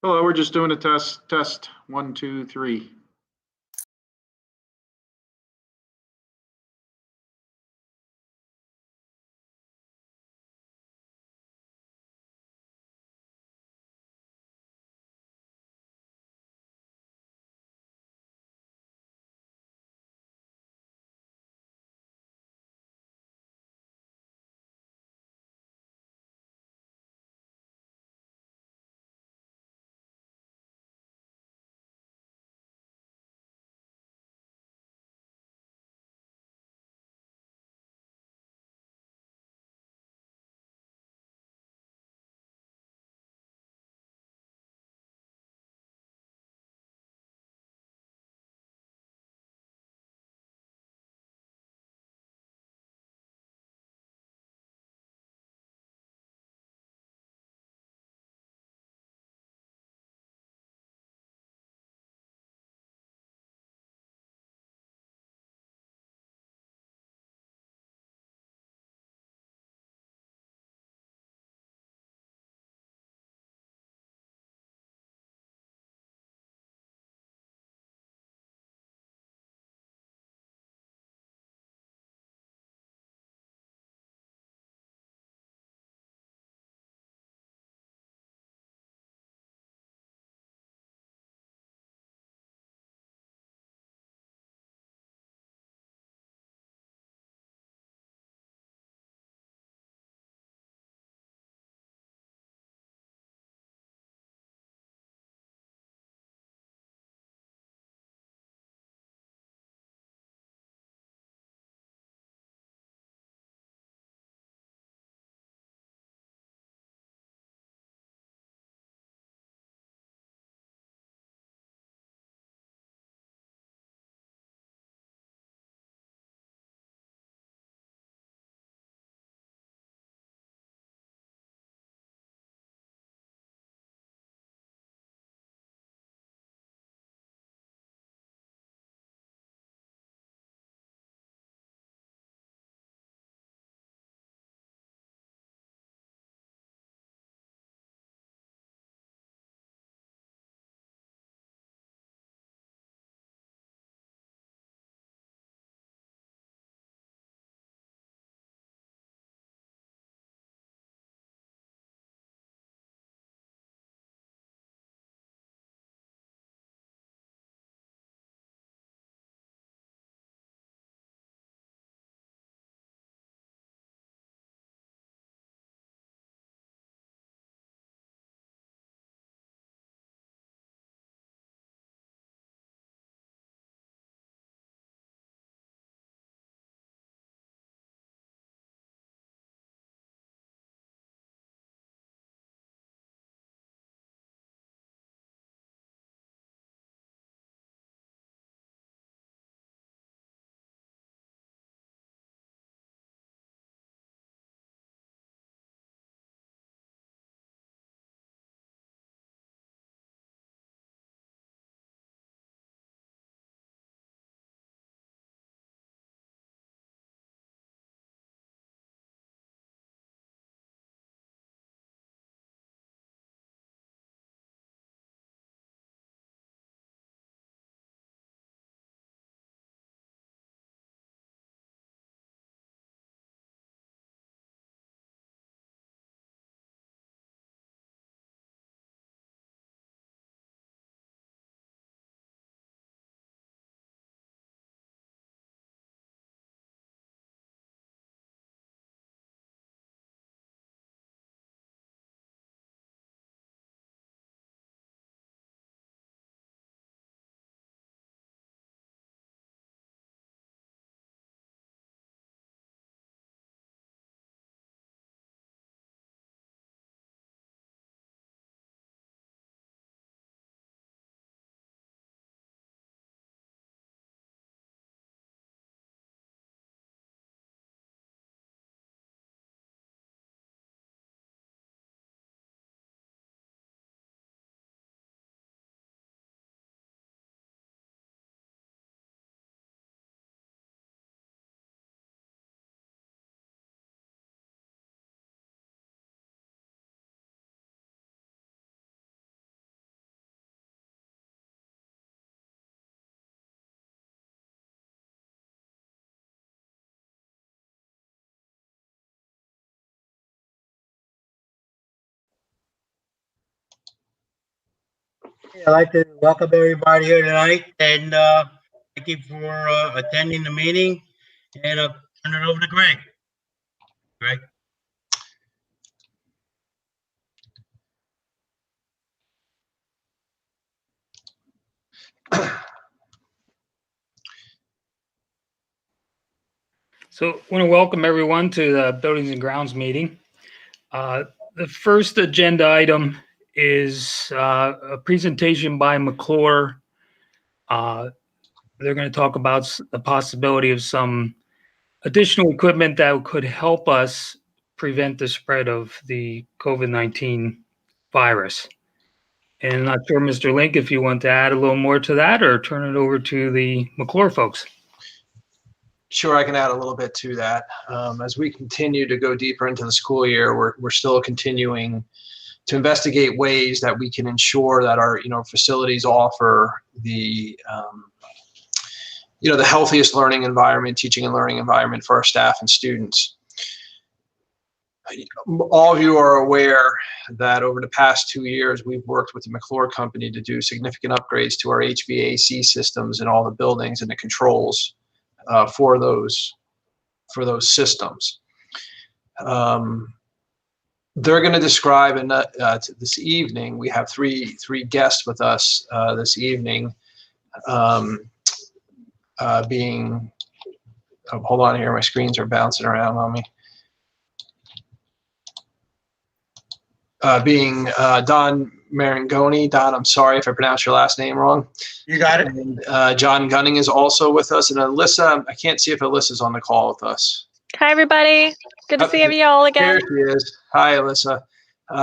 Hello, we're just doing a test. 1, 2, 3. I'd like to welcome everybody here tonight, and thank you for attending the meeting. And I'll turn it over to Greg. Greg. So I want to welcome everyone to the Buildings and Grounds meeting. The first agenda item is a presentation by McClure. They're going to talk about the possibility of some additional equipment that could help us prevent the spread of the COVID-19 virus. And I'm not sure, Mr. Link, if you want to add a little more to that or turn it over to the McClure folks. Sure, I can add a little bit to that. As we continue to go deeper into the school year, we're still continuing to investigate ways that we can ensure that our facilities offer the the healthiest learning environment, teaching and learning environment for our staff and students. All of you are aware that over the past 2 years, we've worked with the McClure Company to do significant upgrades to our HVAC systems in all the buildings and the controls for those systems. They're going to describe this evening. We have three guests with us this evening. Being, hold on here, my screens are bouncing around on me. Being Don Marangoni. Don, I'm sorry if I pronounced your last name wrong. You got it. And John Gunning is also with us. And Alyssa, I can't see if Alyssa's on the call with us. Hi, everybody. Good to see you all again. There she is. Hi, Alyssa.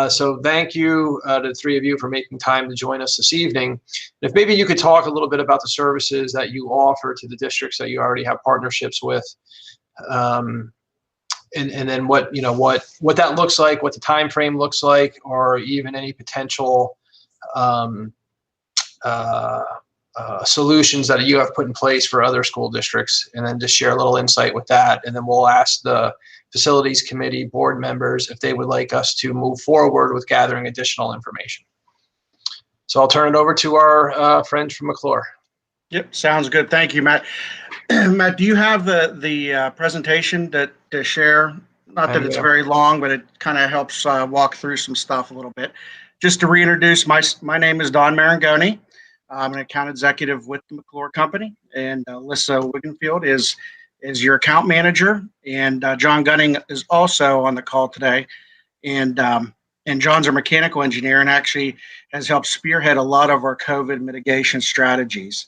So thank you to the three of you for making time to join us this evening. If maybe you could talk a little bit about the services that you offer to the districts that you already have partnerships with, and then what that looks like, what the time frame looks like, or even any potential solutions that you have put in place for other school districts, and then just share a little insight with that. And then we'll ask the facilities committee board members if they would like us to move forward with gathering additional information. So I'll turn it over to our friends from McClure. Yep, sounds good. Thank you, Matt. Matt, do you have the presentation to share? Not that it's very long, but it kind of helps walk through some stuff a little bit. Just to reintroduce, my name is Don Marangoni. I'm an account executive with the McClure Company, and Alyssa Wigginfield is your account manager, and John Gunning is also on the call today. And John's our mechanical engineer and actually has helped spearhead a lot of our COVID mitigation strategies.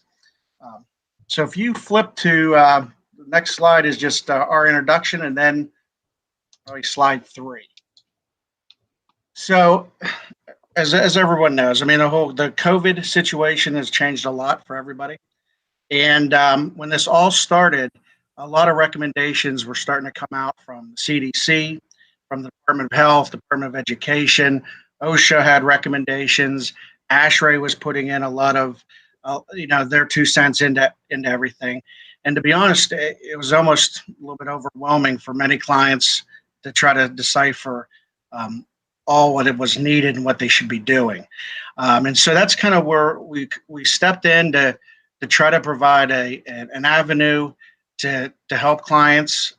So if you flip to the next slide is just our introduction, and then probably slide 3. So as everyone knows, I mean, the COVID situation has changed a lot for everybody. And when this all started, a lot of recommendations were starting to come out from the CDC, from the Department of Health, Department of Education. OSHA had recommendations. ASHRAE was putting in a lot of, their 2 cents into everything. And to be honest, it was almost a little bit overwhelming for many clients to try to decipher all what it was needed and what they should be doing. And so that's kind of where we stepped in to try to provide an avenue to help clients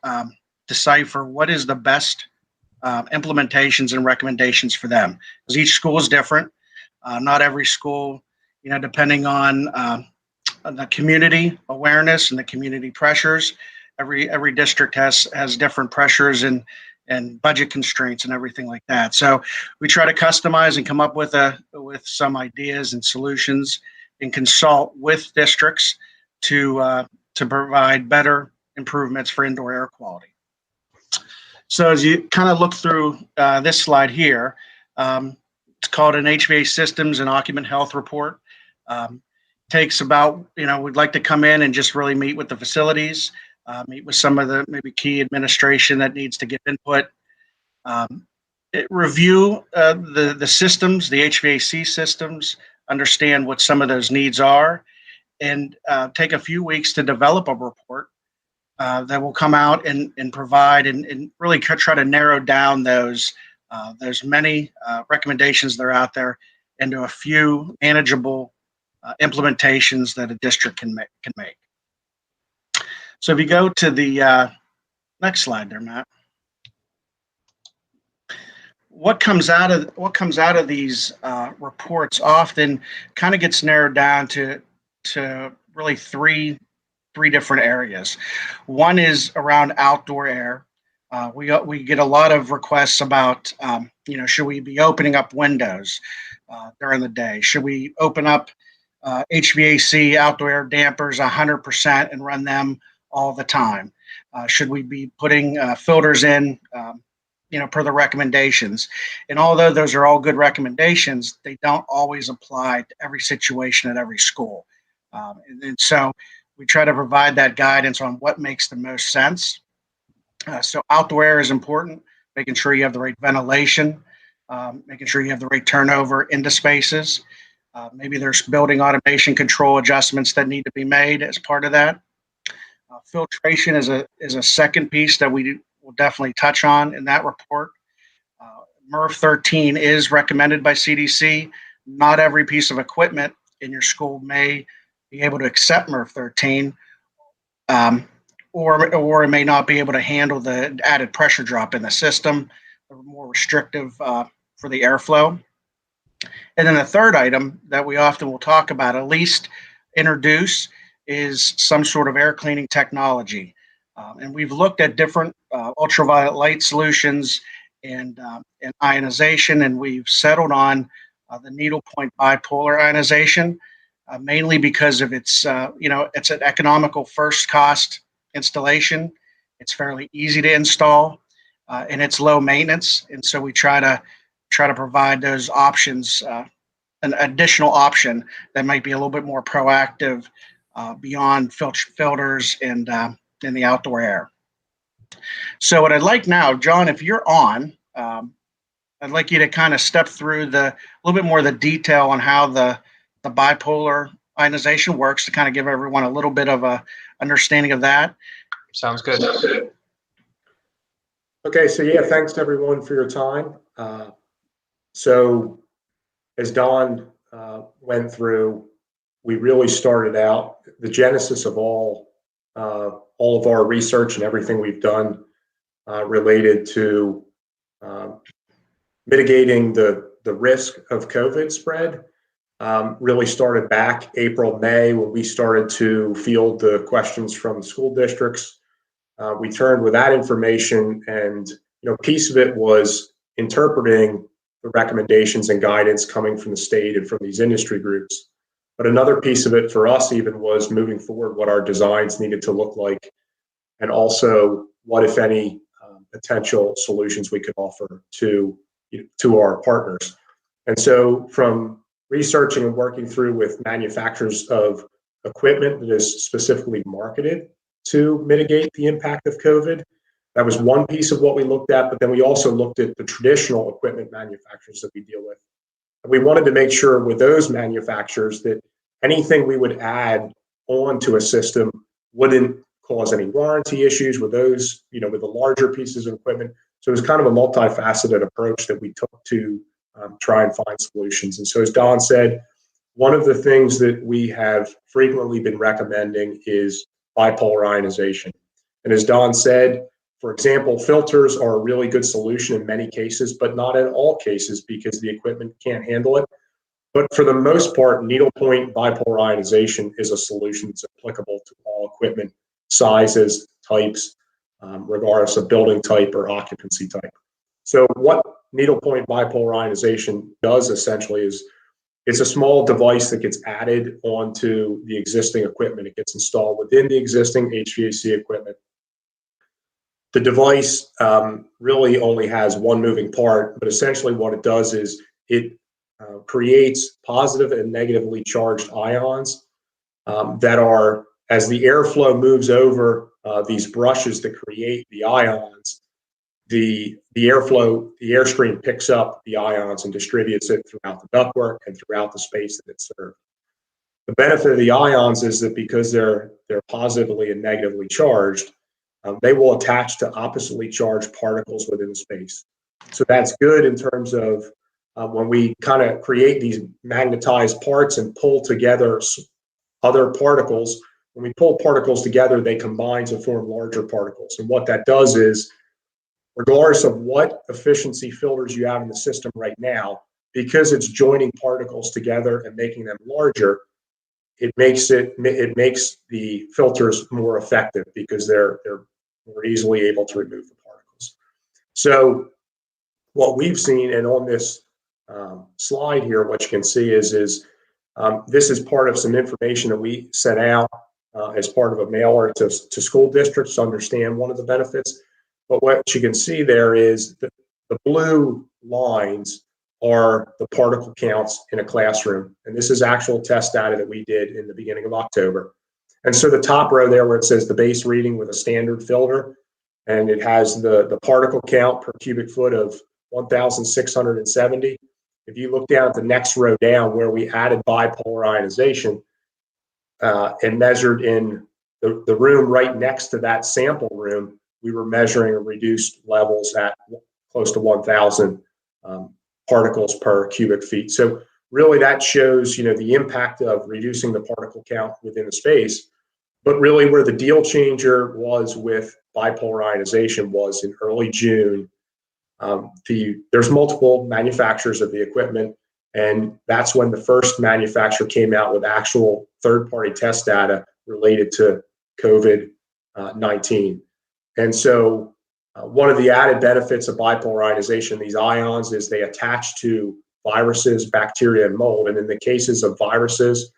decipher what is the best implementations and recommendations for them. Because each school is different. Not every school, depending on the community awareness and the community pressures, every district has different pressures and budget constraints and everything like that. So we try to customize and come up with some ideas and solutions and consult with districts to provide better improvements for indoor air quality. So as you kind of look through this slide here, it's called an HVAC Systems and Occupant Health Report. Takes about, we'd like to come in and just really meet with the facilities, meet with some of the maybe key administration that needs to give input, review the systems, the HVAC systems, understand what some of those needs are, and take a few weeks to develop a report that will come out and provide and really try to narrow down those many recommendations that are out there into a few manageable implementations that a district can make. So if you go to the next slide there, Matt. What comes out of these reports often kind of gets narrowed down to really three different areas. One is around outdoor air. We get a lot of requests about, should we be opening up windows during the day? Should we open up HVAC outdoor air dampers 100% and run them all the time? Should we be putting filters in, per the recommendations? And although those are all good recommendations, they don't always apply to every situation at every school. And so we try to provide that guidance on what makes the most sense. So outdoor air is important, making sure you have the right ventilation, making sure you have the right turnover into spaces. Maybe there's building automation control adjustments that need to be made as part of that. Filtration is a second piece that we will definitely touch on in that report. MERV 13 is recommended by CDC. Not every piece of equipment in your school may be able to accept MERV 13, or it may not be able to handle the added pressure drop in the system, or more restrictive for the airflow. And then the third item that we often will talk about, at least introduce, is some sort of air cleaning technology. And we've looked at different ultraviolet light solutions and ionization, and we've settled on the needlepoint bipolar ionization, mainly because of its, it's an economical first cost installation. It's fairly easy to install, and it's low maintenance. And so we try to provide those options, an additional option that might be a little bit more proactive beyond filters and in the outdoor air. So what I'd like now, John, if you're on, I'd like you to kind of step through a little bit more of the detail on how the bipolar ionization works, to kind of give everyone a little bit of a understanding of that. Sounds good. Okay, so yeah, thanks to everyone for your time. So as Don went through, we really started out the genesis of all of our research and everything we've done related to mitigating the risk of COVID spread. Really started back April, May, when we started to field the questions from school districts. We turned with that information, and piece of it was interpreting the recommendations and guidance coming from the state and from these industry groups. But another piece of it for us even was moving forward what our designs needed to look like, and also what, if any, potential solutions we could offer to our partners. And so from researching and working through with manufacturers of equipment that is specifically marketed to mitigate the impact of COVID, that was one piece of what we looked at. But then we also looked at the traditional equipment manufacturers that we deal with. And we wanted to make sure with those manufacturers that anything we would add onto a system wouldn't cause any warranty issues with those, with the larger pieces of equipment. So it was kind of a multifaceted approach that we took to try and find solutions. And so as Don said, one of the things that we have frequently been recommending is bipolar ionization. And as Don said, for example, filters are a really good solution in many cases, but not in all cases because the equipment can't handle it. But for the most part, needlepoint bipolar ionization is a solution that's applicable to all equipment sizes, types, regardless of building type or occupancy type. So what needlepoint bipolar ionization does essentially is it's a small device that gets added onto the existing equipment. It gets installed within the existing HVAC equipment. The device really only has one moving part, but essentially what it does is it creates positive and negatively charged ions that are, as the airflow moves over these brushes that create the ions, the airstream picks up the ions and distributes it throughout the ductwork and throughout the space that it's served. The benefit of the ions is that because they're positively and negatively charged, they will attach to oppositely charged particles within the space. So that's good in terms of when we kind of create these magnetized parts and pull together other particles, when we pull particles together, they combine to form larger particles. And what that does is, regardless of what efficiency filters you have in the system right now, because it's joining particles together and making them larger, it makes the filters more effective because they're more easily able to remove the particles. So what we've seen, and on this slide here, what you can see is this is part of some information that we sent out as part of a mailer to school districts to understand one of the benefits. But what you can see there is the blue lines are the particle counts in a classroom. And this is actual test data that we did in the beginning of October. And so the top row there where it says the base reading with a standard filter, and it has the particle count per cubic foot of 1,670. If you look down at the next row down where we added bipolar ionization and measured in the room right next to that sample room, we were measuring reduced levels at close to 1,000 particles per cubic feet. So really that shows, the impact of reducing the particle count within the space. But really where the deal changer was with bipolar ionization was in early June. There's multiple manufacturers of the equipment, and that's when the first manufacturer came out with actual third-party test data related to COVID-19. And so one of the added benefits of bipolar ionization, these ions, is they attach to viruses, bacteria, and mold. And in the cases of viruses,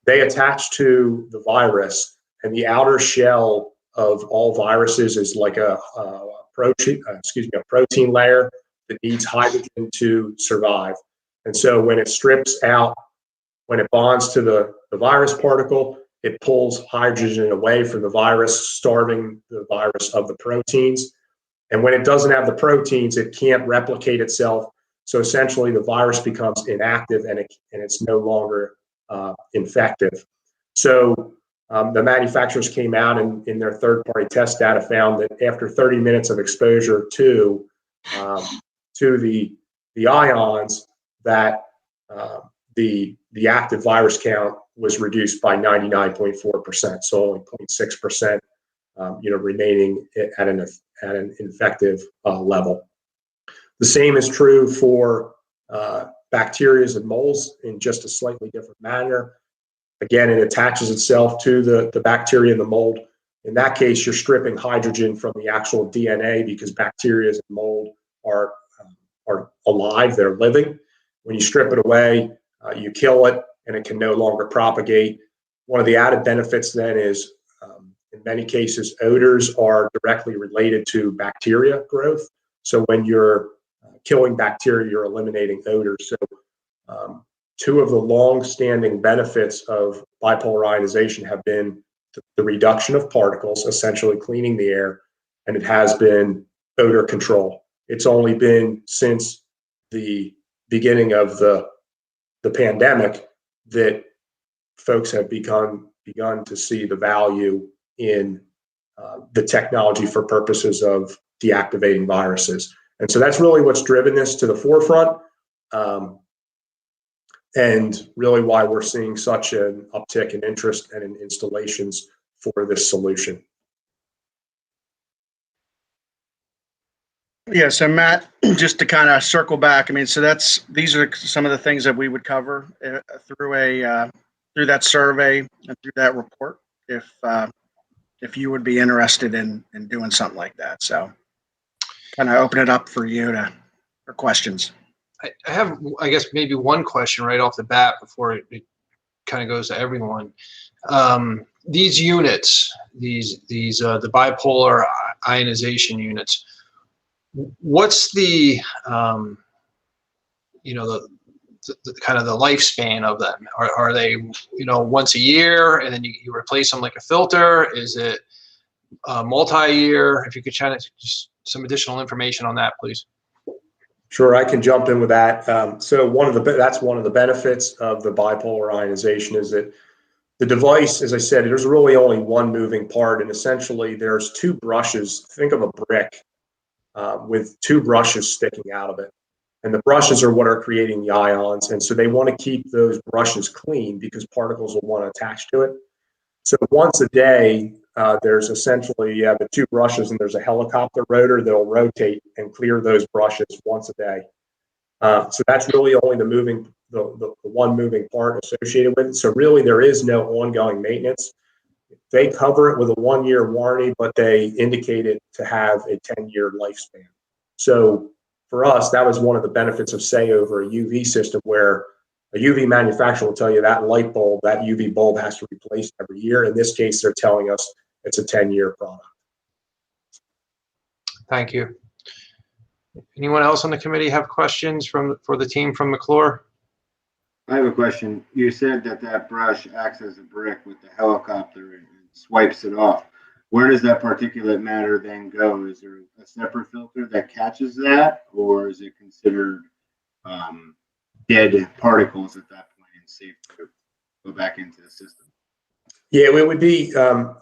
they attach to the virus, and the outer shell of all viruses is like a protein layer that needs hydrogen to survive. And so when it strips out, when it bonds to the virus particle, it pulls hydrogen away from the virus, starving the virus of the proteins. And when it doesn't have the proteins, it can't replicate itself. So essentially the virus becomes inactive and it's no longer infective. So the manufacturers came out and in their third-party test data found that after 30 minutes of exposure to the ions, that the active virus count was reduced by 99.4%, so only 0.6%, remaining at an infective level. The same is true for bacteria and molds in just a slightly different manner. Again, it attaches itself to the bacteria and the mold. In that case, you're stripping hydrogen from the actual DNA because bacteria and mold are alive, they're living. When you strip it away, you kill it and it can no longer propagate. One of the added benefits then is, in many cases, odors are directly related to bacteria growth. So when you're killing bacteria, you're eliminating odors. So two of the long-standing benefits of bipolar ionization have been the reduction of particles, essentially cleaning the air, and it has been odor control. It's only been since the beginning of the pandemic that folks have begun to see the value in the technology for purposes of deactivating viruses. And so that's really what's driven this to the forefront. And really why we're seeing such an uptick in interest and in installations for this solution. Yeah, so Matt, just to kind of circle back, I mean, so these are some of the things that we would cover through that survey and through that report, if you would be interested in doing something like that. So kind of open it up for you for questions. I have, I guess, maybe one question right off the bat before it kind of goes to everyone. These units, the bipolar ionization units, what's the kind of the lifespan of them? Are they, once a year and then you replace them like a filter? Is it multi-year? If you could kind of just some additional information on that, please. Sure, I can jump in with that. So that's one of the benefits of the bipolar ionization is that the device, as I said, there's really only one moving part, and essentially there's two brushes. Think of a brick with two brushes sticking out of it. And the brushes are what are creating the ions. And so they want to keep those brushes clean because particles will want to attach to it. So once a day, there's essentially, you have the two brushes and there's a helicopter rotor that'll rotate and clear those brushes once a day. So that's really only the one moving part associated with it. So really there is no ongoing maintenance. They cover it with a 1-year warranty, but they indicate it to have a 10-year lifespan. So for us, that was one of the benefits of, say, over a UV system, where a UV manufacturer will tell you that light bulb, that UV bulb has to be replaced every year. In this case, they're telling us it's a 10-year product. Thank you. Anyone else on the committee have questions for the team from McClure? I have a question. You said that brush acts as a brick with the helicopter and swipes it off. Where does that particulate matter then go? Is there a separate filter that catches that, or is it considered dead particles at that point and safe to go back into the system? Yeah, it would be,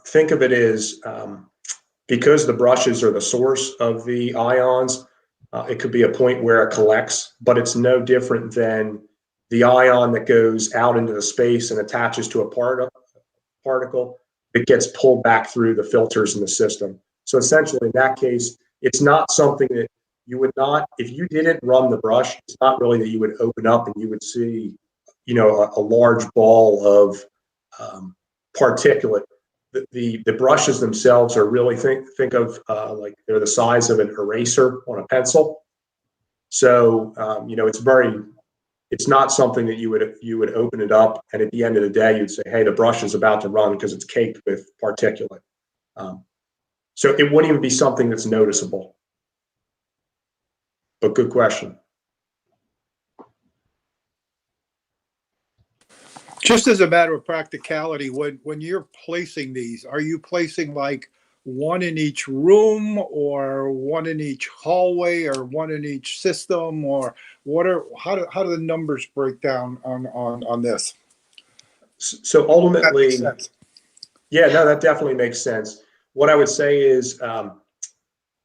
think of it as, because the brushes are the source of the ions, it could be a point where it collects, but it's no different than the ion that goes out into the space and attaches to a particle. It gets pulled back through the filters in the system. So essentially, in that case, it's not something that you would not, if you didn't run the brush, it's not really that you would open up and you would see, you know, a large ball of particulate. The brushes themselves are really, think of like they're the size of an eraser on a pencil. So, you know, it's not something that you would open it up and at the end of the day you'd say, hey, the brush is about to run because it's caked with particulate. So it wouldn't even be something that's noticeable. But good question. Just as a matter of practicality, when you're placing these, are you placing like one in each room or one in each hallway or one in each system, or how do the numbers break down on this? So ultimately, That makes sense. Yeah, no, that definitely makes sense. What I would say is,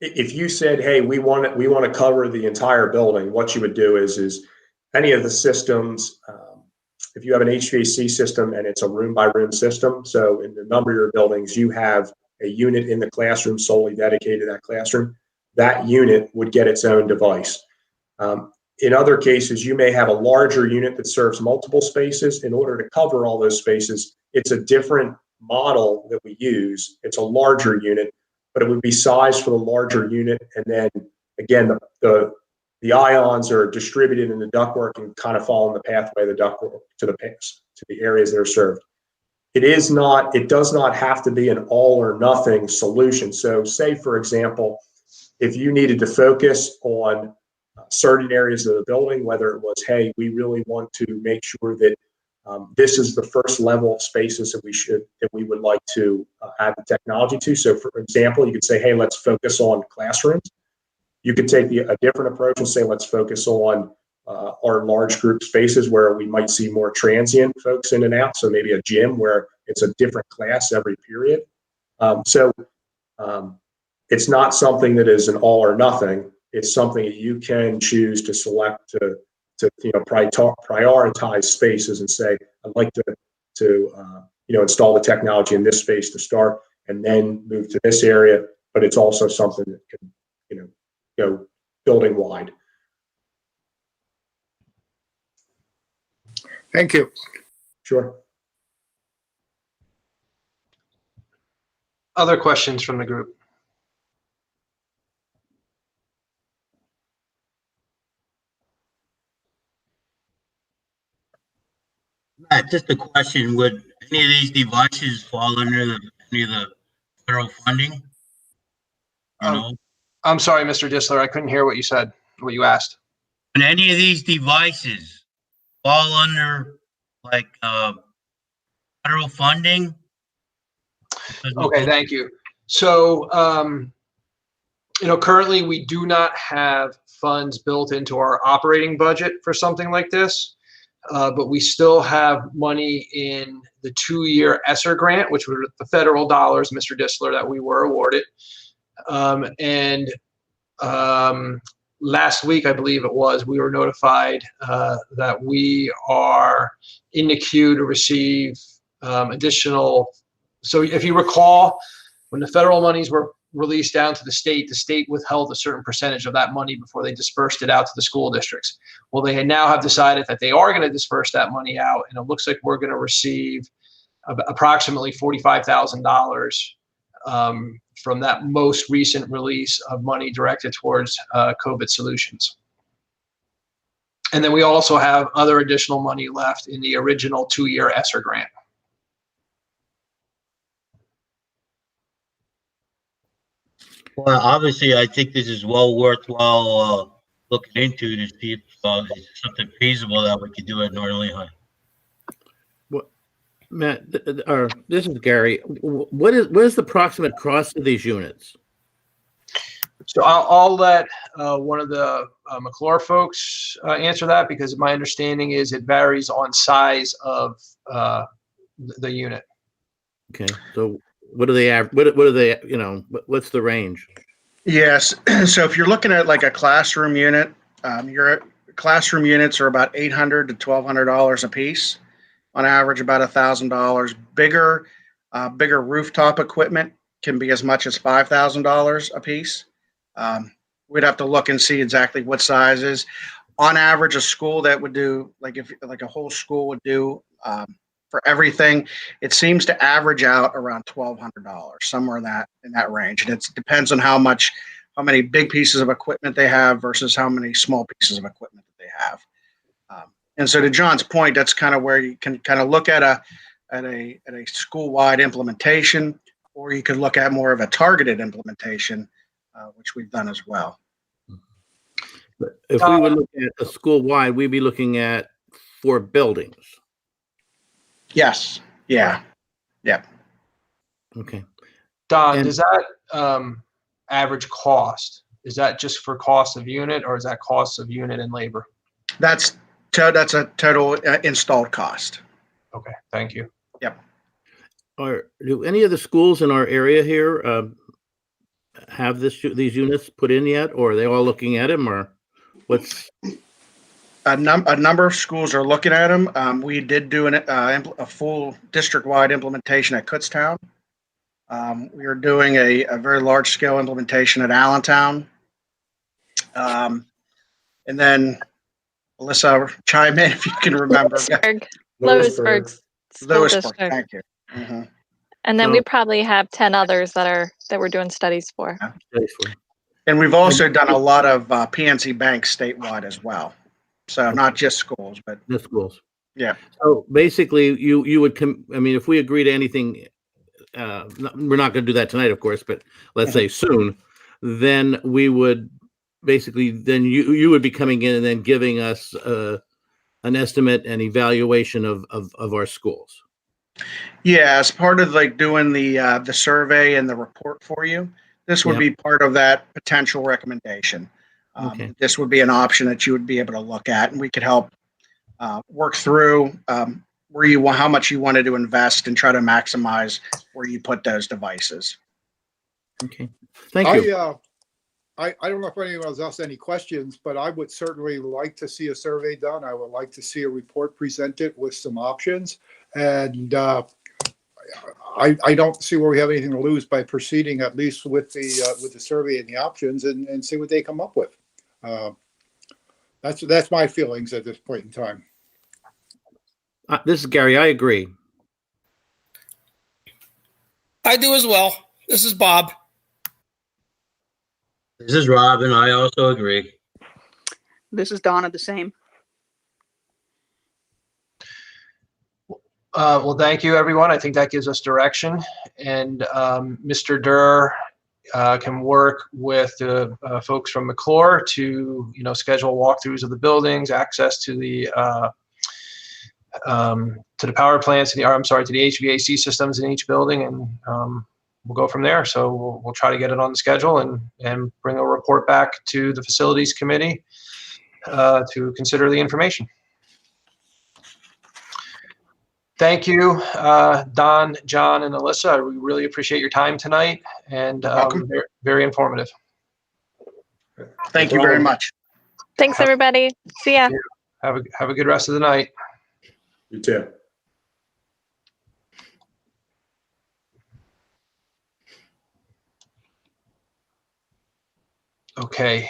if you said, hey, we want to cover the entire building, what you would do is any of the systems, if you have an HVAC system and it's a room by room system, so in a number of your buildings, you have a unit in the classroom solely dedicated to that classroom, that unit would get its own device. In other cases, you may have a larger unit that serves multiple spaces. In order to cover all those spaces, it's a different model that we use. It's a larger unit, but it would be sized for the larger unit. And then again, the ions are distributed in the ductwork and kind of follow in the pathway of the ductwork to the areas that are served. It does not have to be an all or nothing solution. So say, for example, if you needed to focus on certain areas of the building, whether it was, hey, we really want to make sure that this is the first level of spaces that we would like to add the technology to. So for example, you could say, hey, let's focus on classrooms. You could take a different approach and say, let's focus on our large group spaces where we might see more transient folks in and out. So maybe a gym where it's a different class every period. It's not something that is an all or nothing. It's something that you can choose to select to prioritize spaces and say, I'd like to install the technology in this space to start and then move to this area. But it's also something that can, go building wide. Thank you. Sure. Other questions from the group? Just a question, would any of these devices fall under any of the federal funding? I'm sorry, Mr. Disler, I couldn't hear what you said, what you asked. Would any of these devices fall under like federal funding? Okay, thank you. So, currently we do not have funds built into our operating budget for something like this, but we still have money in the 2-year ESSER grant, which were the federal dollars, Mr. Disler, that we were awarded. last week, I believe it was, we were notified that we are in the queue to receive additional. So if you recall, when the federal monies were released down to the state withheld a certain percentage of that money before they dispersed it out to the school districts. Well, they now have decided that they are going to disperse that money out, and it looks like we're going to receive approximately $45,000 from that most recent release of money directed towards COVID solutions. And then we also have other additional money left in the original 2-year ESSER grant. Well, obviously, I think this is well worthwhile looking into to see if it's something feasible that we could do at Northern Lehigh. Matt, this is Gary. What is the approximate cost of these units? So I'll let one of the McClure folks answer that, because my understanding is it varies on size of the unit. Okay, so what do they have? What are they? You know, what's the range? Yes. So if you're looking at like a classroom unit, your classroom units are about $800 to $1,200 a piece. On average, about $1,000. Bigger rooftop equipment can be as much as $5,000 a piece. We'd have to look and see exactly what sizes. On average, a school that would do like a whole school would do for everything, it seems to average out around $1,200, somewhere in that range. And it depends on how many big pieces of equipment they have versus how many small pieces of equipment that they have. And so to John's point, that's kind of where you can kind of look at a school-wide implementation, or you could look at more of a targeted implementation, which we've done as well. But if we were looking at a school-wide, we'd be looking at 4 buildings. Yes. Yeah. Yep. Okay. Don, And- does that average cost, is that just for cost of unit, or is that cost of unit and labor? That's a total installed cost. Okay, thank you. Yep. Do any of the schools in our area here have these units put in yet, or are they all looking at them, or what's? A number of schools are looking at them. We did do a full district-wide implementation at Kutztown. We are doing a very large-scale implementation at Allentown. And then, Alyssa, chime in if you can remember. Lewisburg School Lewisburg, District. thank you. Mm-hmm. And then we probably have 10 others that we're doing studies for. And we've also done a lot of PNC banks statewide as well. So not just schools, but The schools. Yeah. So basically, you would I mean, if we agree to anything, we're not going to do that tonight, of course, but let's say soon, then we would basically, then you would be coming in and then giving us an estimate and evaluation of our schools. Yeah, as part of like doing the survey and the report for you, this would be part of that potential recommendation. Okay. This would be an option that you would be able to look at, and we could help work through how much you wanted to invest and try to maximize where you put those devices. Okay. Thank you. I don't know if anyone else has any questions, but I would certainly like to see a survey done. I would like to see a report presented with some options. And I don't see where we have anything to lose by proceeding at least with the survey and the options and see what they come up with. That's my feelings at this point in time. This is Gary. I agree. I do as well. This is Bob. This is Rob, and I also agree. This is Donna, the same. Well, thank you, everyone. I think that gives us direction. And Mr. Durr can work with the folks from McClure to, schedule walkthroughs of the buildings, access to the power plants, to the HVAC systems in each building, and we'll go from there. So we'll try to get it on the schedule and bring a report back to the facilities committee to consider the information. Thank you, Don, John, and Alyssa. We really appreciate your time tonight, and very, very informative. Thank you very much. Thanks, everybody. See ya. Have a good rest of the night. You too. Okay.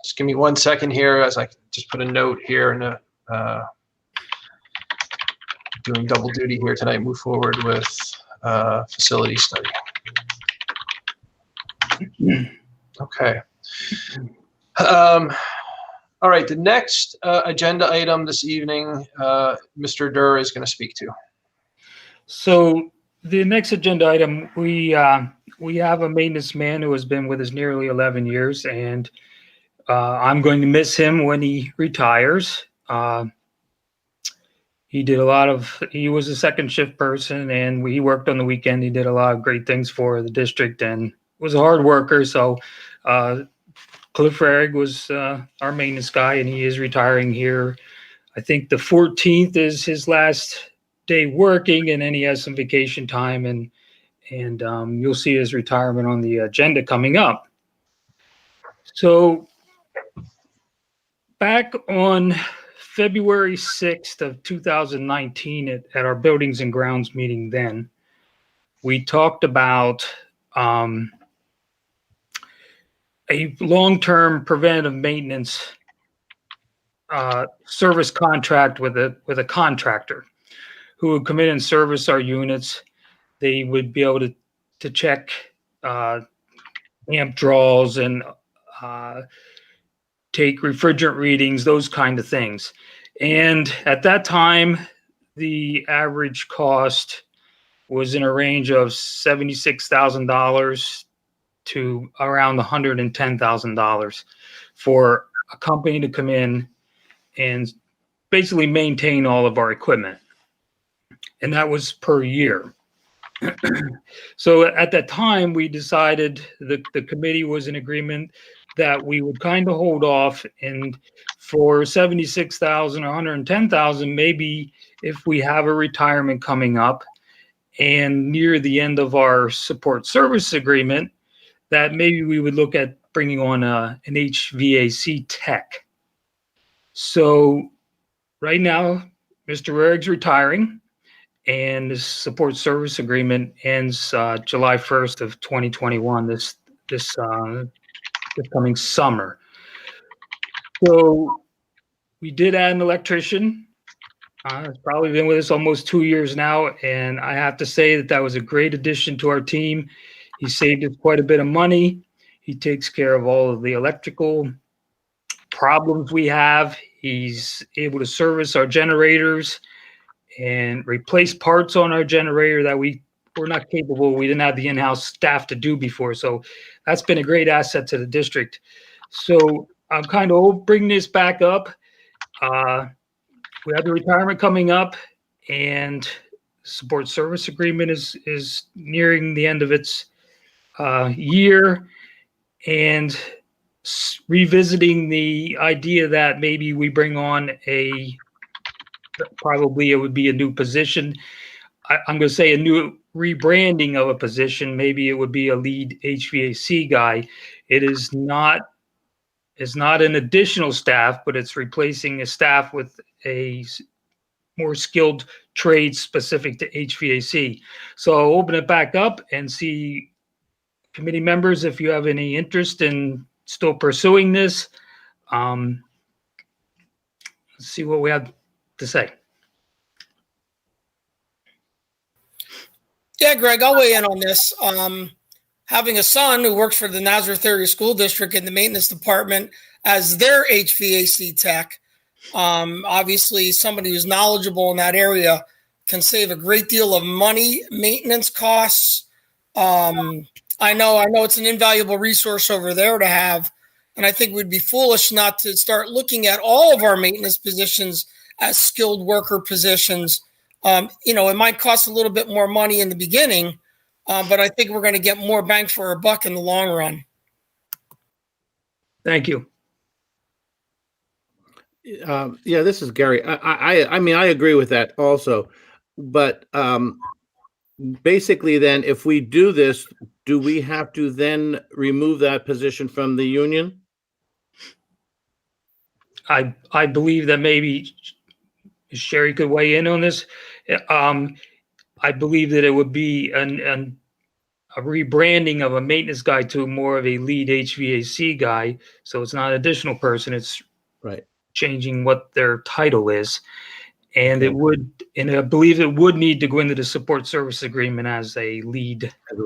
Just give me 1 second here as I just put a note here and doing double duty here tonight. Move forward with facility study. Okay. All right. The next agenda item this evening, Mr. Durr is going to speak to. So the next agenda item, we have a maintenance man who has been with us nearly 11 years, and I'm going to miss him when he retires. He was a second shift person, and he worked on the weekend. He did a lot of great things for the district and was a hard worker. So Cliff Rarick was our maintenance guy, and he is retiring here. I think the 14th is his last day working, and then he has some vacation time, and you'll see his retirement on the agenda coming up. So back on February 6th of 2019 at our Buildings and Grounds meeting then, we talked about a long-term preventative maintenance service contract with a contractor who would come in and service our units. They would be able to check amp draws and take refrigerant readings, those kind of things. And at that time, the average cost was in a range of $76,000 to around $110,000 for a company to come in and basically maintain all of our equipment. And that was per year. So at that time, we decided the committee was in agreement that we would kind of hold off, and for $76,000 or $110,000, maybe if we have a retirement coming up and near the end of our support service agreement, that maybe we would look at bringing on an HVAC tech. So right now, Mr. Rarick's retiring, and the support service agreement ends July 1st of 2021, this coming summer. So we did add an electrician. He's probably been with us almost 2 years now, and I have to say that was a great addition to our team. He saved us quite a bit of money. He takes care of all of the electrical problems we have. He's able to service our generators and replace parts on our generator that we were not capable. We didn't have the in-house staff to do before. So that's been a great asset to the district. So I'm kind of bringing this back up. We have the retirement coming up, and support service agreement is nearing the end of its year, and revisiting the idea that maybe we bring on probably it would be a new position. I'm going to say a new rebranding of a position. Maybe it would be a lead HVAC guy. It is not an additional staff, but it's replacing a staff with a more skilled trade specific to HVAC. So I'll open it back up and see committee members if you have any interest in still pursuing this. Let's see what we have to say. Yeah, Greg, I'll weigh in on this. Having a son who works for the Nazareth Area School District in the maintenance department as their HVAC tech, obviously somebody who's knowledgeable in that area can save a great deal of money, maintenance costs. I know it's an invaluable resource over there to have, and I think we'd be foolish not to start looking at all of our maintenance positions as skilled worker positions. It might cost a little bit more money in the beginning, but I think we're going to get more bang for our buck in the long run. Thank you. Yeah, this is Gary. I mean, I agree with that also, but basically then if we do this, do we have to then remove that position from the union? I believe that maybe Sherry could weigh in on this. I believe that it would be a rebranding of a maintenance guy to more of a lead HVAC guy. So it's not an additional person. It's right, changing what their title is. And Okay. I believe it would need to go into the support service agreement as a lead. As a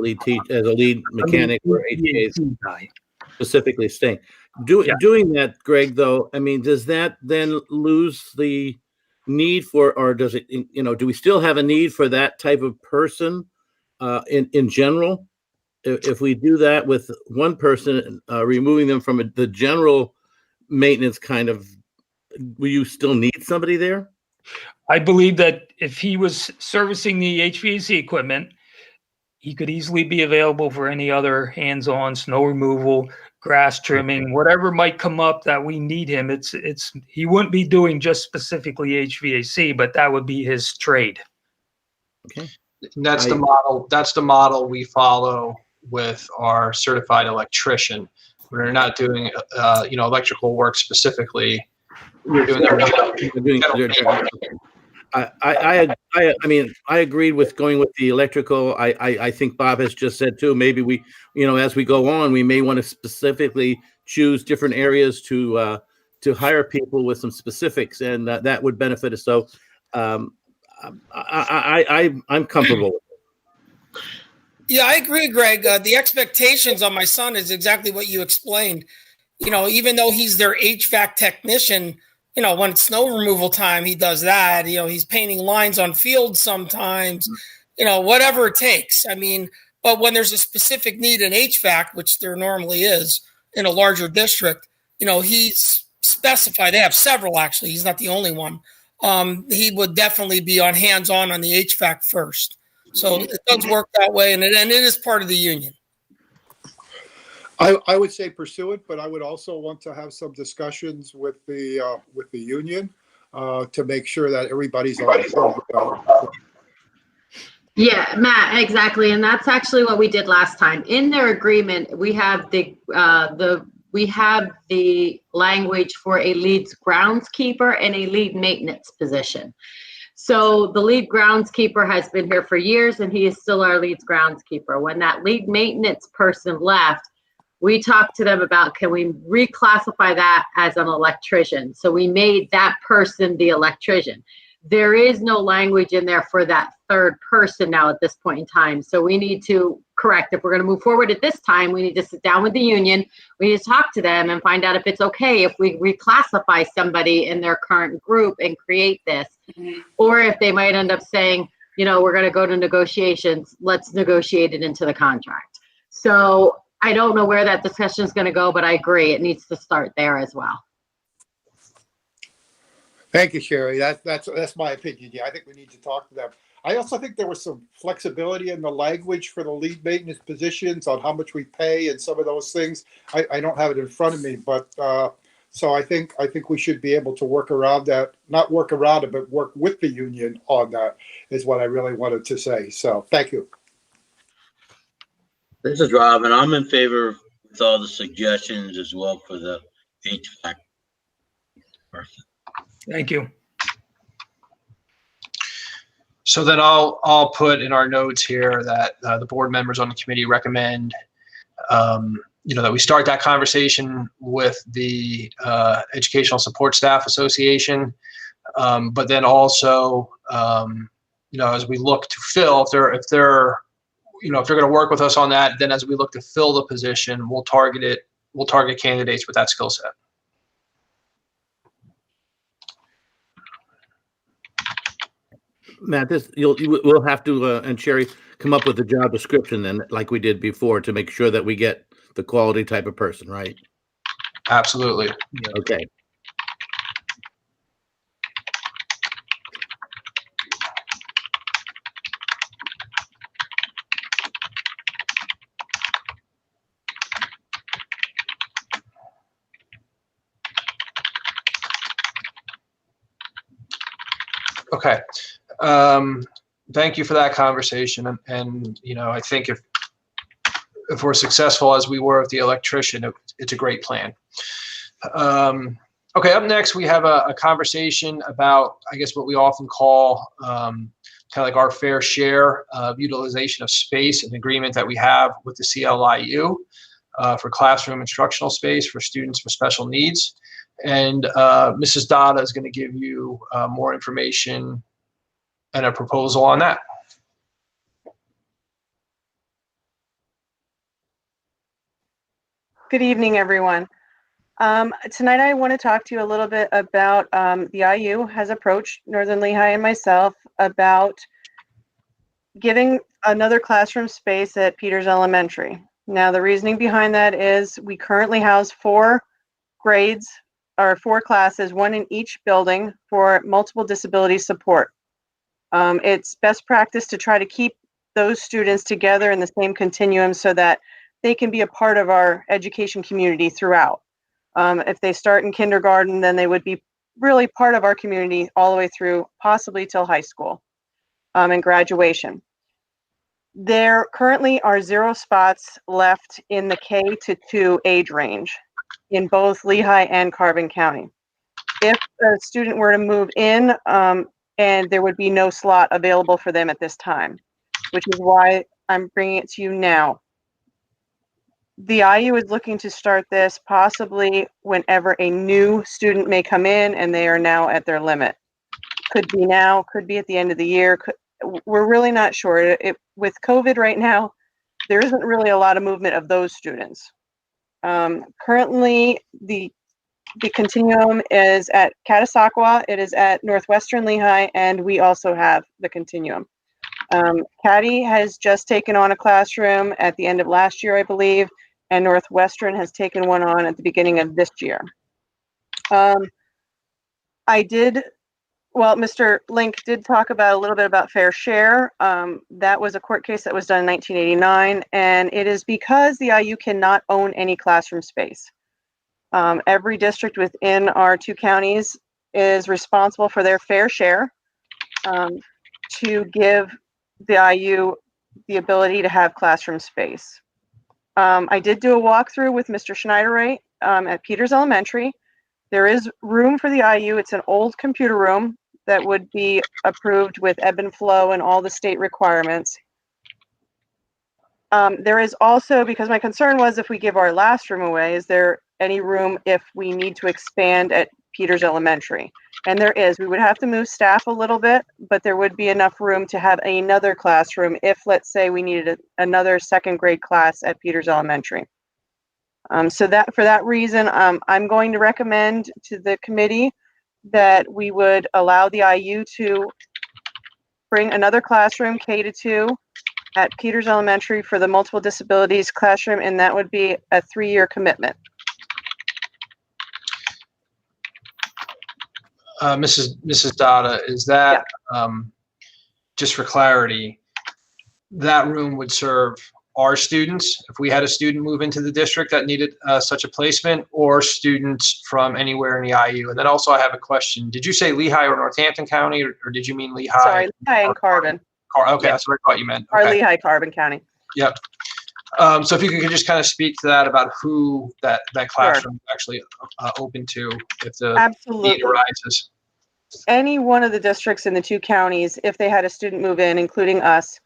lead mechanic or HVAC guy. specifically staying. Yeah. Doing that, Greg, though, I mean, does that then lose the need for, or does it, do we still have a need for that type of person in general? If we do that with one person, removing them from the general maintenance kind of, will you still need somebody there? I believe that if he was servicing the HVAC equipment, he could easily be available for any other hands-on snow removal, grass trimming, whatever might come up that we need him. He wouldn't be doing just specifically HVAC, but that would be his trade. Okay. And that's the model. That's the model we follow with our certified electrician. We're not doing, electrical work specifically. We're doing I mean, I agreed with going with the electrical. I think Bob has just said too, maybe we, as we go on, we may want to specifically choose different areas to hire people with some specifics, and that would benefit us. So I'm comfortable with it. Yeah, I agree, Greg. The expectations on my son is exactly what you explained. Even though he's their HVAC technician, when it's snow removal time, he does that. He's painting lines on fields sometimes, whatever it takes. I mean, but when there's a specific need in HVAC, which there normally is in a larger district, he's specified. They have several, actually. He's not the only one. He would definitely be on hands-on on the HVAC first. So it does work that way, and it is part of the union. I would say pursue it, but I would also want to have some discussions with the union to make sure that everybody's on board. Yeah, Matt, exactly, and that's actually what we did last time. In their agreement, we have the language for a lead groundskeeper and a lead maintenance position. So the lead groundskeeper has been here for years, and he is still our lead groundskeeper. When that lead maintenance person left, we talked to them about, can we reclassify that as an electrician? So we made that person the electrician. There is no language in there for that third person now at this point in time. So we need to correct. If we're going to move forward at this time, we need to sit down with the union. We need to talk to them and find out if it's okay if we reclassify somebody in their current group and create this, or if they might end up saying, we're going to go to negotiations. Let's negotiate it into the contract. So I don't know where that discussion is going to go, but I agree. It needs to start there as well. Thank you, Sherry. That's my opinion. Yeah, I think we need to talk to them. I also think there was some flexibility in the language for the lead maintenance positions on how much we pay and some of those things. I don't have it in front of me, but so I think we should be able to work around that, not work around it, but work with the union on that is what I really wanted to say. So thank you. This is Rob, and I'm in favor with all the suggestions as well for the HVAC person. Thank you. So then I'll put in our notes here that the board members on the committee recommend, that we start that conversation with the Educational Support Staff Association, but then also, as we look to fill, if they're going to work with us on that, then as we look to fill the position, we'll target candidates with that skill set. Matt, we'll have to, and Sherry, come up with a job description then, like we did before, to make sure that we get the quality type of person, right? Absolutely. Okay. Okay. Thank you for that conversation. And I think if if we're successful as we were with the electrician, it's a great plan. Okay, up next, we have a conversation about, I guess, what we often call kind of like our fair share of utilization of space, an agreement that we have with the CLIU for classroom instructional space for students with special needs. And Mrs. Dada is going to give you more information and a proposal on that. Good evening, everyone. Tonight I want to talk to you a little bit about the IU has approached Northern Lehigh and myself about giving another classroom space at Peters Elementary. Now, the reasoning behind that is we currently house 4 grades or 4 classes, 1 in each building for multiple disability support. It's best practice to try to keep those students together in the same continuum so that they can be a part of our education community throughout. If they start in kindergarten, then they would be really part of our community all the way through, possibly till high school and graduation. There currently are 0 spots left in the K-2 age range in both Lehigh and Carbon County. If a student were to move in, and there would be no slot available for them at this time, which is why I'm bringing it to you now. The IU is looking to start this possibly whenever a new student may come in and they are now at their limit. Could be now, could be at the end of the year. We're really not sure. With COVID right now, there isn't really a lot of movement of those students. Currently, the continuum is at Catasauqua, it is at Northwestern Lehigh, and we also have the continuum. Caddy has just taken on a classroom at the end of last year, I believe, and Northwestern has taken one on at the beginning of this year. Mr. Link did talk about a little bit about fair share. That was a court case that was done in 1989, and it is because the IU cannot own any classroom space. Every district within our 2 counties is responsible for their fair share to give the IU the ability to have classroom space. I did do a walkthrough with Mr. Schneiderite at Peters Elementary. There is room for the IU. It's an old computer room that would be approved with ebb and flow and all the state requirements. There is also, because my concern was if we give our last room away, is there any room if we need to expand at Peters Elementary? And there is. We would have to move staff a little bit, but there would be enough room to have another classroom if, let's say, we needed another 2nd grade class at Peters Elementary. So for that reason, I'm going to recommend to the committee that we would allow the IU to bring another classroom, K-2, at Peters Elementary for the multiple disabilities classroom, and that would be a 3-year commitment. Mrs. Dada, is that, just for clarity, that room would serve our students if we had a student move into the district that needed such a placement, or students from anywhere in the IU? And then also I have a question. Did you say Lehigh or Northampton County, or did you mean Lehigh? Sorry, Lehigh and Carbon. Okay, that's what I thought you meant. Or Okay. Lehigh, Carbon County. Yep. So if you could just kind of speak to that about who that classroom is actually open to if the need arises. Any one of the districts in the 2 counties, if they had a student move in, including us,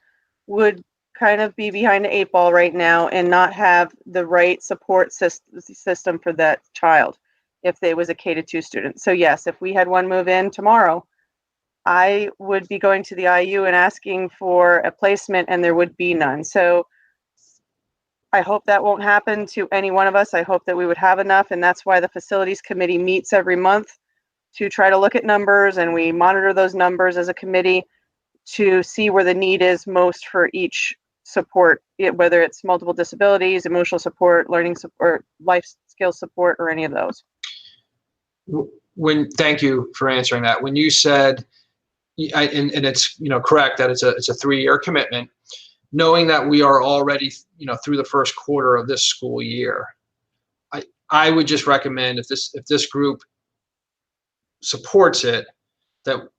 would kind of be behind the 8 ball right now and not have the right support system for that child if they was a K-2 student. So yes, if we had one move in tomorrow, I would be going to the IU and asking for a placement, and there would be none. So I hope that won't happen to any one of us. I hope that we would have enough, and that's why the facilities committee meets every month to try to look at numbers, and we monitor those numbers as a committee to see where the need is most for each support, whether it's multiple disabilities, emotional support, learning support, life skill support, or any of those. Thank you for answering that. When you said, and it's correct that it's a 3-year commitment, knowing that we are already through the first quarter of this school year, I would just recommend if this group supports it,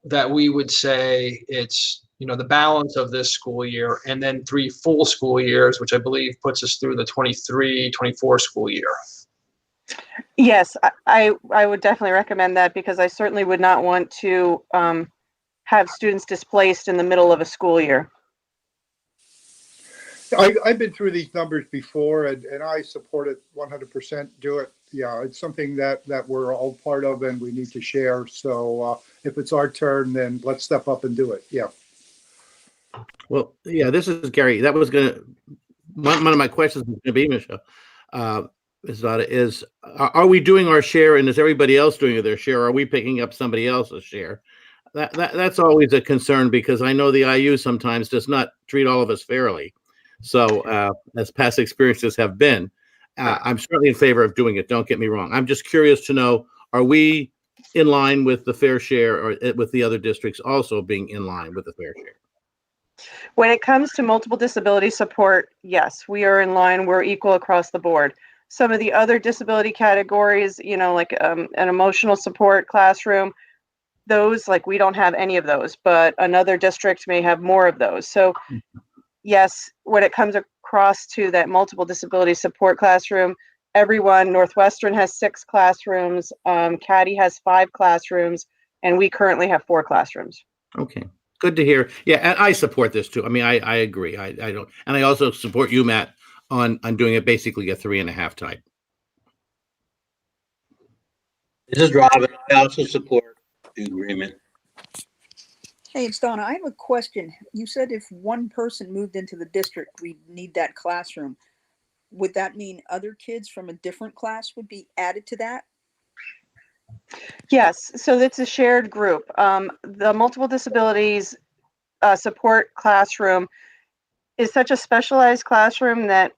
that we would say it's the balance of this school year, and then 3 full school years, which I believe puts us through the 23-24 school year. Yes, I would definitely recommend that, because I certainly would not want to have students displaced in the middle of a school year. I've been through these numbers before, and I support it 100%. Do it. Yeah, it's something that we're all part of and we need to share. So if it's our turn, then let's step up and do it. Yeah. Well, yeah, this is Gary. That was one of my questions was gonna be, Michelle, Ms. Audit, is are we doing our share, and is everybody else doing their share? Are we picking up somebody else's share? That's always a concern, because I know the IU sometimes does not treat all of us fairly. So as past experiences have been, I'm certainly in favor of doing it. Don't get me wrong. I'm just curious to know, are we in line with the fair share, or with the other districts also being in line with the fair share? When it comes to multiple disability support, yes, we are in line. We're equal across the board. Some of the other disability categories, like an emotional support classroom, those, like, we don't have any of those, but another district may have more of those. So yes, when it comes across to that multiple disability support classroom, everyone, Northwestern has 6 classrooms, Caddy has 5 classrooms, and we currently have 4 classrooms. Okay, good to hear. Yeah, and I support this too. I mean, I agree. I don't, and I also support you, Matt, on doing it basically a 3.5 type. This is Robin. I also support the agreement. Hey, it's Donna. I have a question. You said if one person moved into the district, we need that classroom. Would that mean other kids from a different class would be added to that? Yes, so it's a shared group. The multiple disabilities support classroom is such a specialized classroom that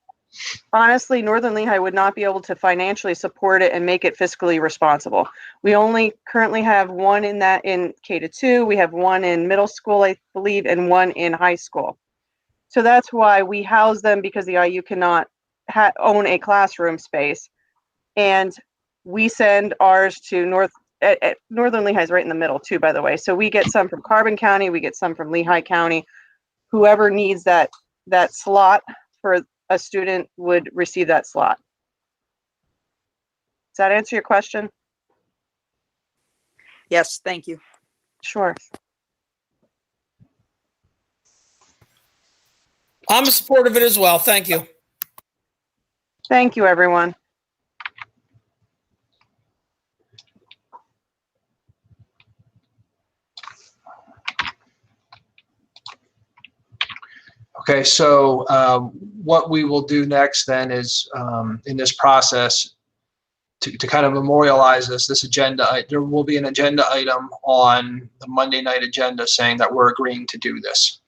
honestly, Northern Lehigh would not be able to financially support it and make it fiscally responsible. We only currently have one in K-2. We have one in middle school, I believe, and one in high school. So that's why we house them, because the IU cannot own a classroom space. And we send ours to Northern Lehigh is right in the middle too, by the way. So we get some from Carbon County, we get some from Lehigh County. Whoever needs that slot for a student would receive that slot. Does that answer your question? Yes, thank you. Sure. I'm in support of it as well. Thank you. Thank you, everyone. Okay, so what we will do next then is in this process to kind of memorialize this agenda, there will be an agenda item on the Monday night agenda saying that we're agreeing to do this.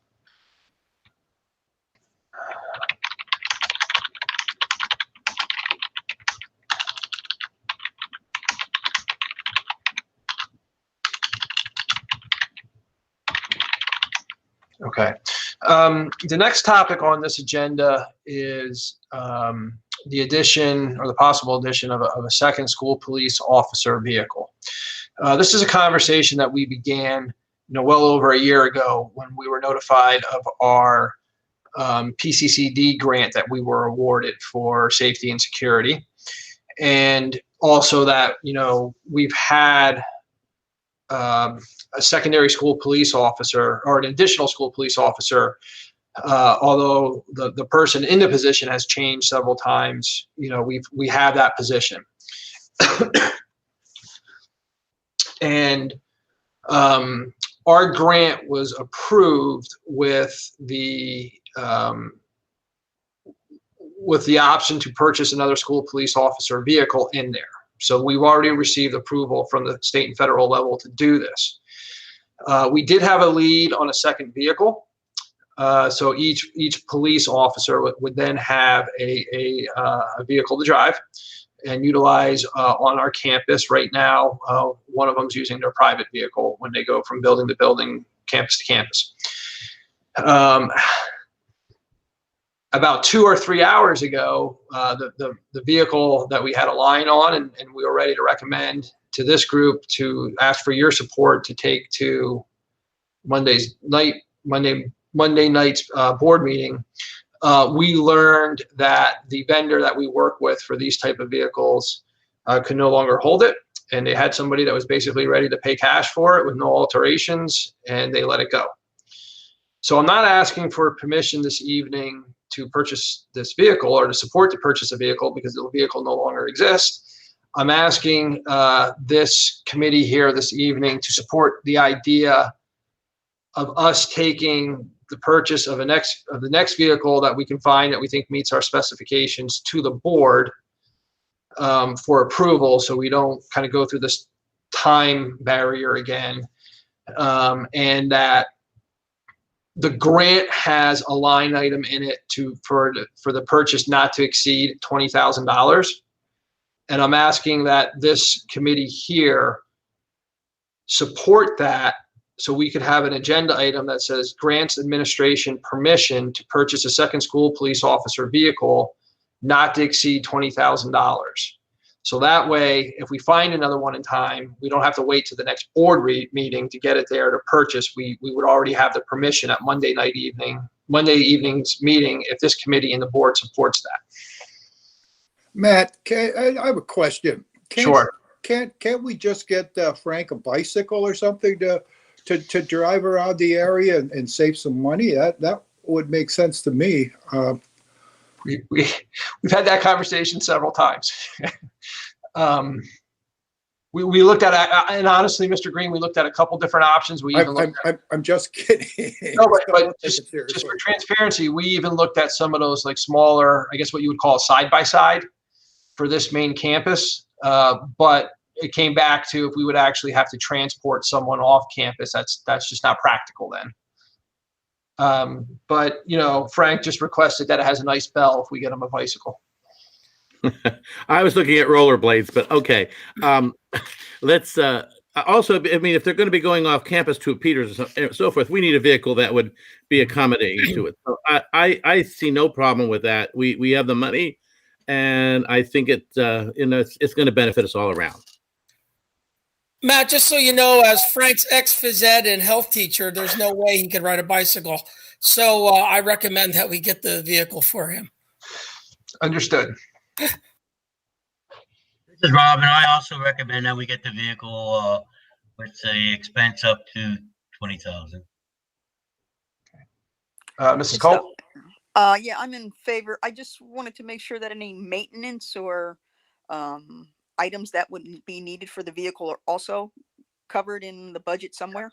Okay. The next topic on this agenda is the addition or the possible addition of a second school police officer vehicle. This is a conversation that we began, well over a year ago when we were notified of our PCCD grant that we were awarded for safety and security, and also that we've had a secondary school police officer or an additional school police officer, although the person in the position has changed several times. We have that position. And our grant was approved with the option to purchase another school police officer vehicle in there. So we've already received approval from the state and federal level to do this. We did have a lead on a second vehicle. So each police officer would then have a vehicle to drive and utilize on our campus. Right now, one of them is using their private vehicle when they go from building to building, campus to campus. About 2 or 3 hours ago, the vehicle that we had a line on and we were ready to recommend to this group to ask for your support to take to Monday's night Monday night's board meeting, we learned that the vendor that we work with for these type of vehicles could no longer hold it, and they had somebody that was basically ready to pay cash for it with no alterations, and they let it go. So I'm not asking for permission this evening to purchase this vehicle or to support the purchase of vehicle because the vehicle no longer exists. I'm asking this committee here this evening to support the idea of us taking the purchase of the next vehicle that we can find that we think meets our specifications to the board for approval, so we don't kind of go through this time barrier again, and that the grant has a line item in it for the purchase not to exceed $20,000. And I'm asking that this committee here support that, so we could have an agenda item that says grants administration permission to purchase a second school police officer vehicle not to exceed $20,000. So that way, if we find another one in time, we don't have to wait to the next board meeting to get it there to purchase. We would already have the permission at Monday evening's meeting if this committee and the board supports that. Matt, I have a question. Sure. Can't we just get Frank a bicycle or something to drive around the area and save some money? That would make sense to me. We've had that conversation several times. We looked at, and honestly, Mr. Green, we looked at a couple different options. I'm just kidding. No, but just for transparency, we even looked at some of those like smaller, I guess what you would call a side-by-side for this main campus. But it came back to if we would actually have to transport someone off campus, that's just not practical then. But Frank just requested that it has a nice bell if we get him a bicycle. I was looking at rollerblades, but okay. Let's also, I mean, if they're going to be going off campus to Peters and so forth, we need a vehicle that would be accommodating to it. So I see no problem with that. We have the money, and I think it's going to benefit us all around. Matt, just so you know, as Frank's ex-phys ed and health teacher, there's no way he could ride a bicycle. So I recommend that we get the vehicle for him. Understood. This is Rob, and I also recommend that we get the vehicle with the expense up to $20,000. Mrs. Cole? Yeah, I'm in favor. I just wanted to make sure that any maintenance or items that would be needed for the vehicle are also covered in the budget somewhere.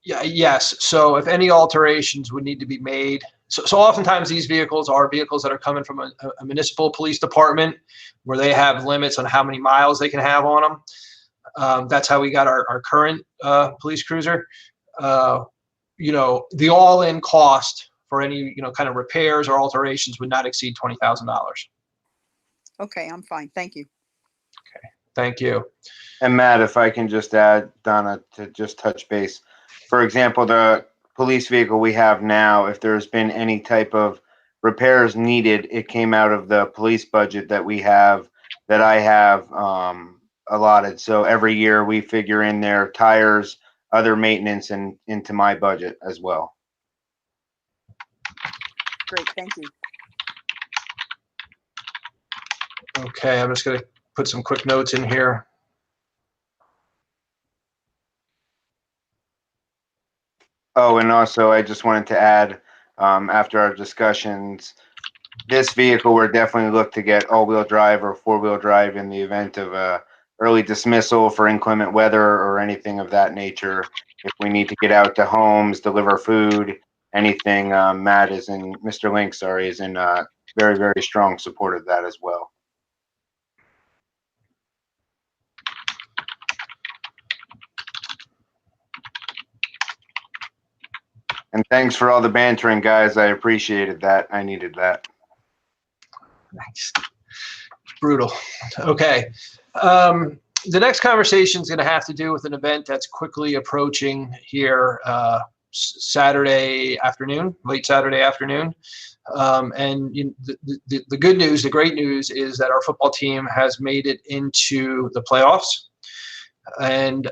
Yeah, yes. So if any alterations would need to be made, so oftentimes these vehicles are vehicles that are coming from a municipal police department where they have limits on how many miles they can have on them. That's how we got our current police cruiser. The all-in cost for any kind of repairs or alterations would not exceed $20,000. Okay, I'm fine. Thank you. Okay, thank you. And Matt, if I can just add, Donna, to just touch base. For example, the police vehicle we have now, if there's been any type of repairs needed, it came out of the police budget that I have allotted. So every year we figure in their tires, other maintenance, and into my budget as well. Great, thank you. Okay, I'm just going to put some quick notes in here. Oh, and also I just wanted to add, after our discussions, this vehicle we're definitely look to get all-wheel drive or four-wheel drive in the event of a early dismissal for inclement weather or anything of that nature. If we need to get out to homes, deliver food, anything, Mr. Link, is in very, very strong support of that as well. And thanks for all the bantering, guys. I appreciated that. I needed that. Nice. Brutal. Okay. The next conversation is going to have to do with an event that's quickly approaching here Saturday afternoon, late Saturday afternoon. And the good news, the great news is that our football team has made it into the playoffs. And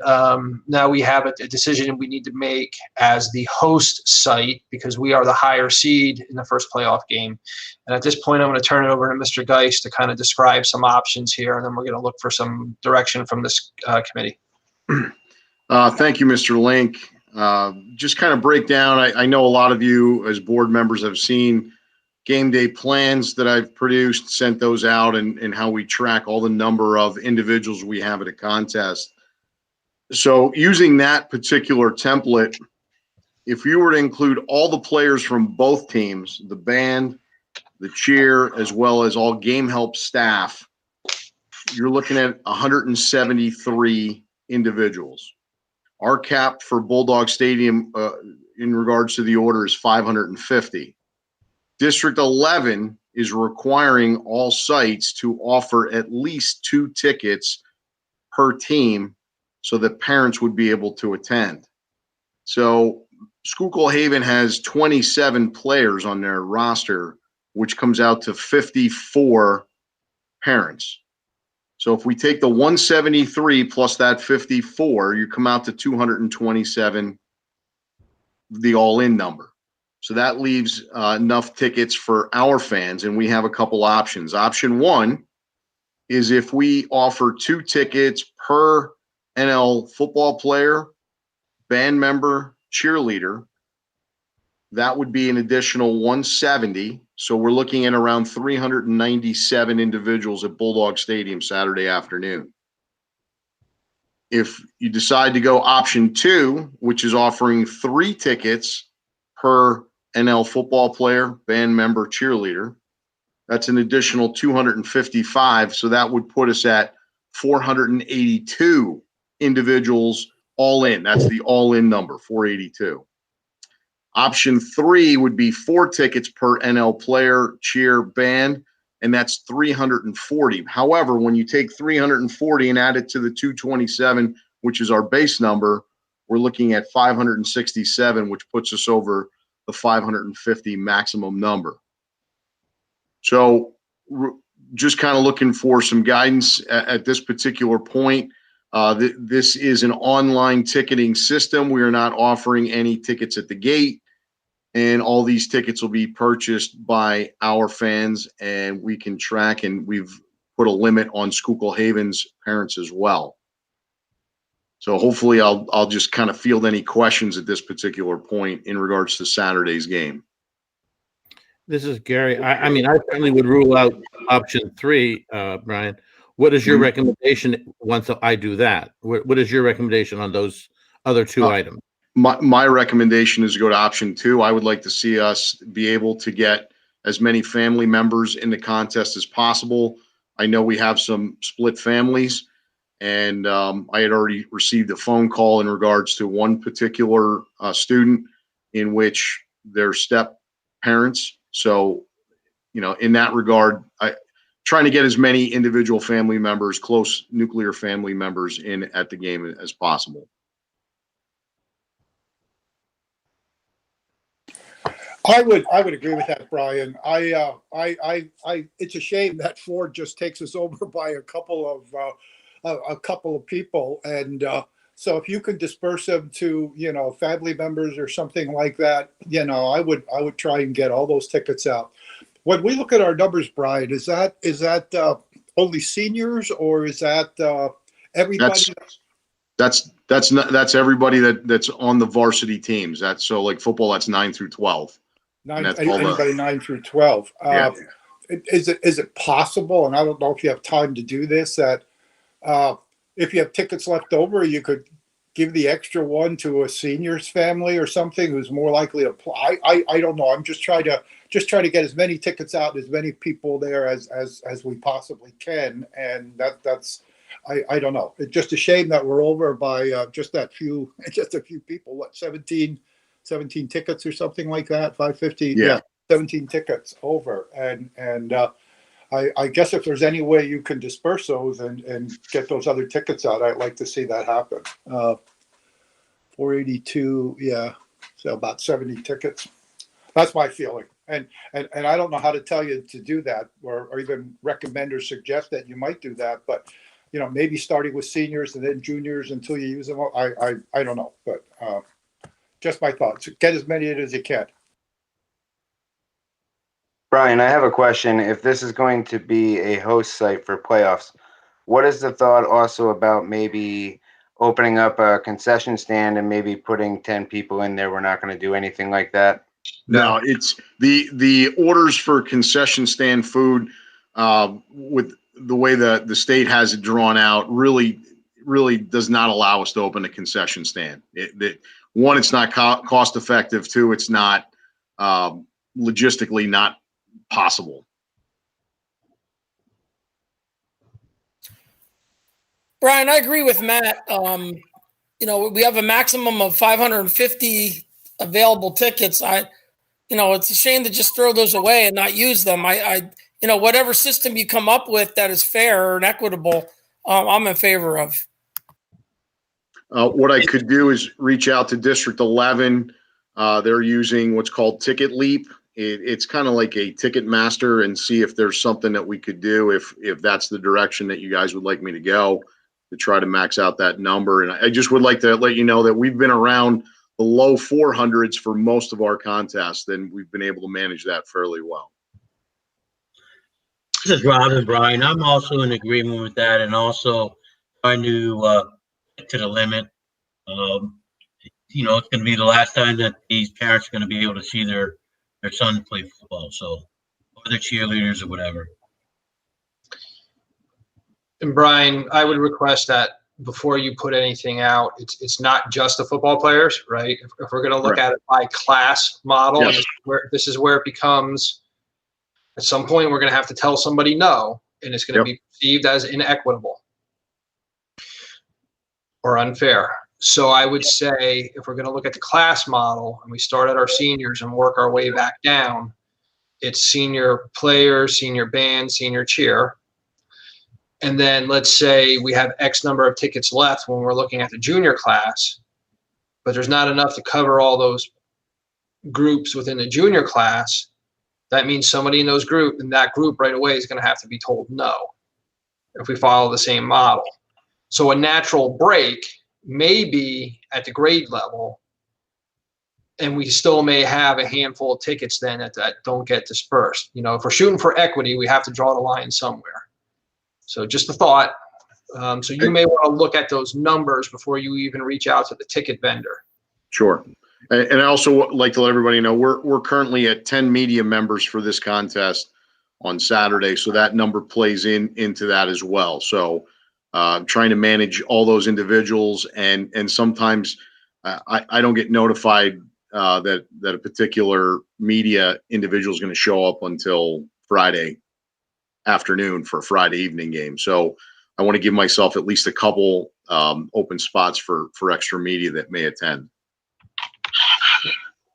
now we have a decision we need to make as the host site because we are the higher seed in the first playoff game. And at this point, I'm going to turn it over to Mr. Geist to kind of describe some options here, and then we're going to look for some direction from this committee. Thank you, Mr. Link. Just kind of break down, I know a lot of you as board members have seen game day plans that I've produced, sent those out, and how we track all the number of individuals we have at a contest. So using that particular template, if you were to include all the players from both teams, the band, the cheer, as well as all game help staff, you're looking at 173 individuals. Our cap for Bldg Stadium in regards to the order is 550. District 11 is requiring all sites to offer at least 2 tickets per team so that parents would be able to attend. So Schuylkill Haven has 27 players on their roster, which comes out to 54 parents. So if we take the 173 plus that 54, you come out to 227, the all-in number. So that leaves enough tickets for our fans, and we have a couple options. Option one is if we offer 2 tickets per NL football player, band member, cheerleader, that would be an additional 170. So we're looking at around 397 individuals at Bldg Stadium Saturday afternoon. If you decide to go option 2, which is offering 3 tickets per NL football player, band member, cheerleader, that's an additional 255. So that would put us at 482 individuals all in. That's the all-in number, 482. Option 3 would be 4 tickets per NL player, cheer, band, and that's 340. However, when you take 340 and add it to the 227, which is our base number, we're looking at 567, which puts us over the 550 maximum number. So just kind of looking for some guidance at this particular point. This is an online ticketing system. We are not offering any tickets at the gate, and all these tickets will be purchased by our fans, and we can track, and we've put a limit on Schuylkill Haven's parents as well. So hopefully I'll just kind of field any questions at this particular point in regards to Saturday's game. This is Gary. I mean, I certainly would rule out option 3, Brian. What is your recommendation once I do that? What is your recommendation on those other 2 items? My recommendation is to go to option 2. I would like to see us be able to get as many family members in the contest as possible. I know we have some split families, and I had already received a phone call in regards to one particular student in which their step parents. So, you know, in that regard, trying to get as many individual family members, close nuclear family members in at the game as possible. I would agree with that, Brian. It's a shame that Ford just takes us over by a couple of people, and so if you could disperse them to, you know, family members or something like that, you know, I would try and get all those tickets out. When we look at our numbers, Brian, is that only seniors, or is that everybody? That's everybody that's on the varsity teams. That's so like football, that's 9 through 12. Anybody 9 through 12. Yeah. Is it possible, and I don't know if you have time to do this, that if you have tickets left over, you could give the extra one to a senior's family or something who's more likely to apply? I don't know. I'm just trying to get as many tickets out, as many people there as we possibly can, and that's I don't know. It's just a shame that we're over by just a few people. What, 17 tickets or something like that? 550. Yeah, 17 tickets over, and I guess if there's any way you can disperse those and get those other tickets out, I'd like to see that happen. 482, yeah, so about 70 tickets. That's my feeling, and I don't know how to tell you to do that, or even recommend or suggest that you might do that, but maybe starting with seniors and then juniors until you use them. I don't know, but just my thoughts. Get as many in as you can. Brian, I have a question. If this is going to be a host site for playoffs, what is the thought also about maybe opening up a concession stand and maybe putting 10 people in there? We're not going to do anything like that. No, it's the orders for concession stand food with the way the state has it drawn out really does not allow us to open a concession stand. One, it's not cost effective. Two, it's not logistically not possible. Brian, I agree with Matt. We have a maximum of 550 available tickets. It's a shame to just throw those away and not use them. Whatever system you come up with that is fair and equitable, I'm in favor of. What I could do is reach out to District 11. They're using what's called Ticket Leap. It's kind of like a ticket master, and see if there's something that we could do if that's the direction that you guys would like me to go, to try to max out that number. And I just would like to let you know that we've been around the low 400s for most of our contests, and we've been able to manage that fairly well. This is Rob and Brian. I'm also in agreement with that, and also trying to get to the limit. It's going to be the last time that these parents are going to be able to see their son play football, or their cheerleaders or whatever. And Brian, I would request that before you put anything out, it's not just the football players, right? If we're going to look at it by class model, Yes. this is where it becomes, at some point, we're going to have to tell somebody no, and it's going to be perceived as inequitable or unfair. So I would say, if we're going to look at the class model and we start at our seniors and work our way back down, it's senior players, senior band, senior cheer. And then let's say we have X number of tickets left when we're looking at the junior class, but there's not enough to cover all those groups within the junior class. That means somebody in that group right away is going to have to be told no if we follow the same model. So a natural break may be at the grade level, and we still may have a handful of tickets then that don't get dispersed. If we're shooting for equity, we have to draw the line somewhere. So just a thought. So you may want to look at those numbers before you even reach out to the ticket vendor. Sure. And I also like to let everybody know we're currently at 10 media members for this contest on Saturday, so that number plays into that as well. So trying to manage all those individuals, and sometimes I don't get notified that a particular media individual is going to show up until Friday afternoon for a Friday evening game. So I want to give myself at least a couple open spots for extra media that may attend.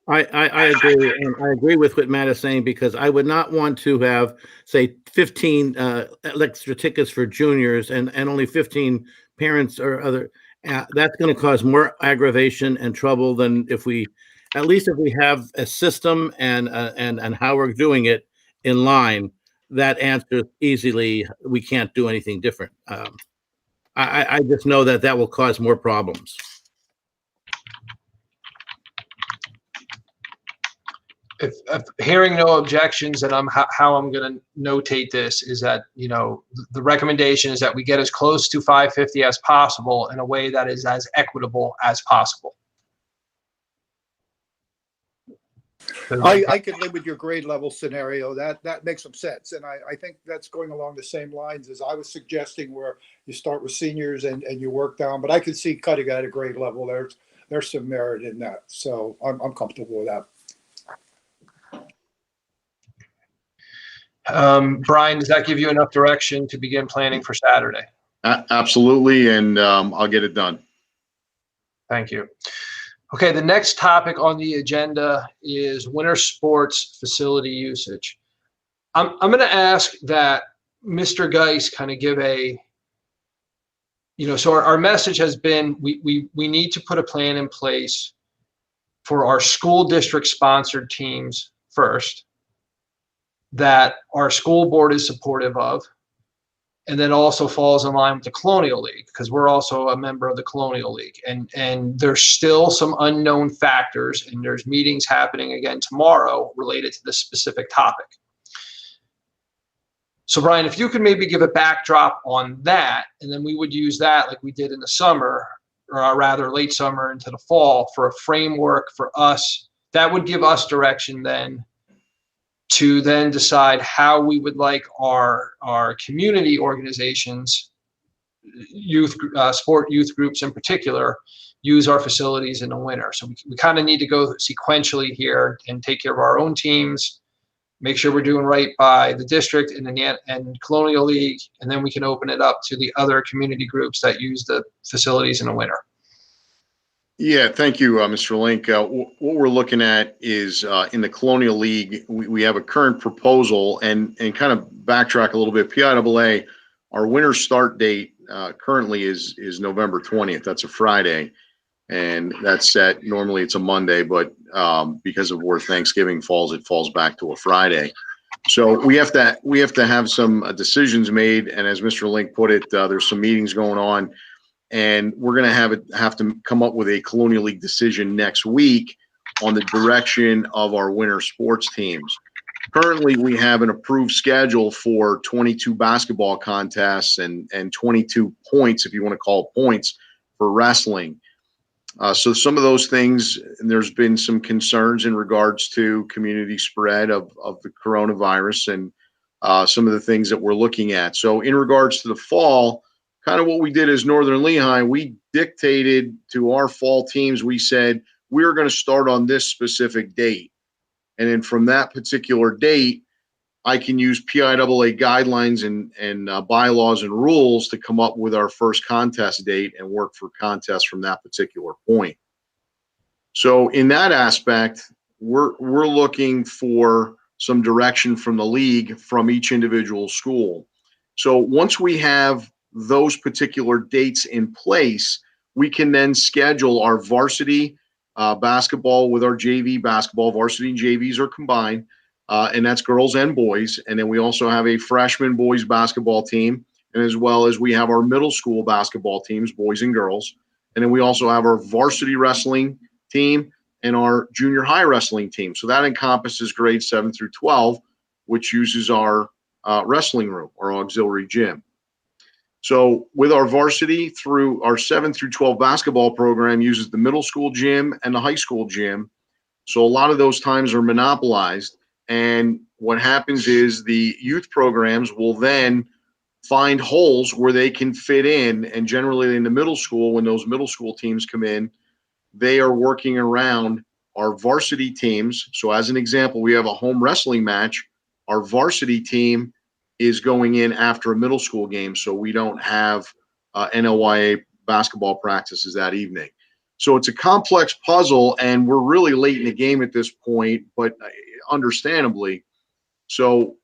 I agree, and I agree with what Matt is saying, because I would not want to have, say, 15 extra tickets for juniors and only 15 parents or other. That's going to cause more aggravation and trouble than if we have a system and how we're doing it in line. That answers easily. We can't do anything different. I just know that will cause more problems. If hearing no objections, and how I'm going to notate this is that, the recommendation is that we get as close to 550 as possible in a way that is as equitable as possible. I could live with your grade level scenario. That makes some sense. And I think that's going along the same lines as I was suggesting, where you start with seniors and you work down. But I could see cutting at a grade level. There's some merit in that. So I'm comfortable with that. Brian, does that give you enough direction to begin planning for Saturday? Absolutely, and I'll get it done. Thank you. Okay, the next topic on the agenda is winter sports facility usage. I'm going to ask that Mr. Geis kind of give so our message has been we need to put a plan in place for our school district sponsored teams first, that our school board is supportive of, and then also falls in line with the Colonial League, because we're also a member of the Colonial League. And there's still some unknown factors, and there's meetings happening again tomorrow related to this specific topic. So Brian, if you could maybe give a backdrop on that, and then we would use that like we did in the summer, or rather late summer into the fall, for a framework for us, that would give us direction then to then decide how we would like our community organizations, youth, sport youth groups in particular, use our facilities in the winter. So we kind of need to go sequentially here and take care of our own teams, make sure we're doing right by the district and Colonial League, and then we can open it up to the other community groups that use the facilities in the winter. Yeah, thank you, Mr. Link. What we're looking at is in the Colonial League, we have a current proposal, and kind of backtrack a little bit. PIAA, our winter start date currently is November 20th. That's a Friday, and that's set. Normally it's a Monday, but because of where Thanksgiving falls, it falls back to a Friday. So we have to have some decisions made, and as Mr. Link put it, there's some meetings going on. And we're going to have to come up with a Colonial League decision next week on the direction of our winter sports teams. Currently, we have an approved schedule for 22 basketball contests and 22 points, if you want to call it points, for wrestling. So some of those things, and there's been some concerns in regards to community spread of the coronavirus and some of the things that we're looking at. So in regards to the fall, kind of what we did as Northern Lehigh, we dictated to our fall teams, we said, we're going to start on this specific date. And then from that particular date, I can use PIAA guidelines and bylaws and rules to come up with our first contest date and work for contests from that particular point. So in that aspect, we're looking for some direction from the league from each individual school. So once we have those particular dates in place, we can then schedule our varsity basketball with our JV basketball. Varsity and JVs are combined, and that's girls and boys. And then we also have a freshman boys basketball team, and as well as we have our middle school basketball teams, boys and girls. And then we also have our varsity wrestling team and our junior high wrestling team. So that encompasses grades 7 through 12, which uses our wrestling room or auxiliary gym. So with our varsity, through our 7 through 12 basketball program uses the middle school gym and the high school gym. So a lot of those times are monopolized. And what happens is the youth programs will then find holes where they can fit in. And generally in the middle school, when those middle school teams come in, they are working around our varsity teams. So as an example, we have a home wrestling match. Our varsity team is going in after a middle school game, so we don't have NLYA basketball practices that evening. So it's a complex puzzle, and we're really late in the game at this point, but understandably. So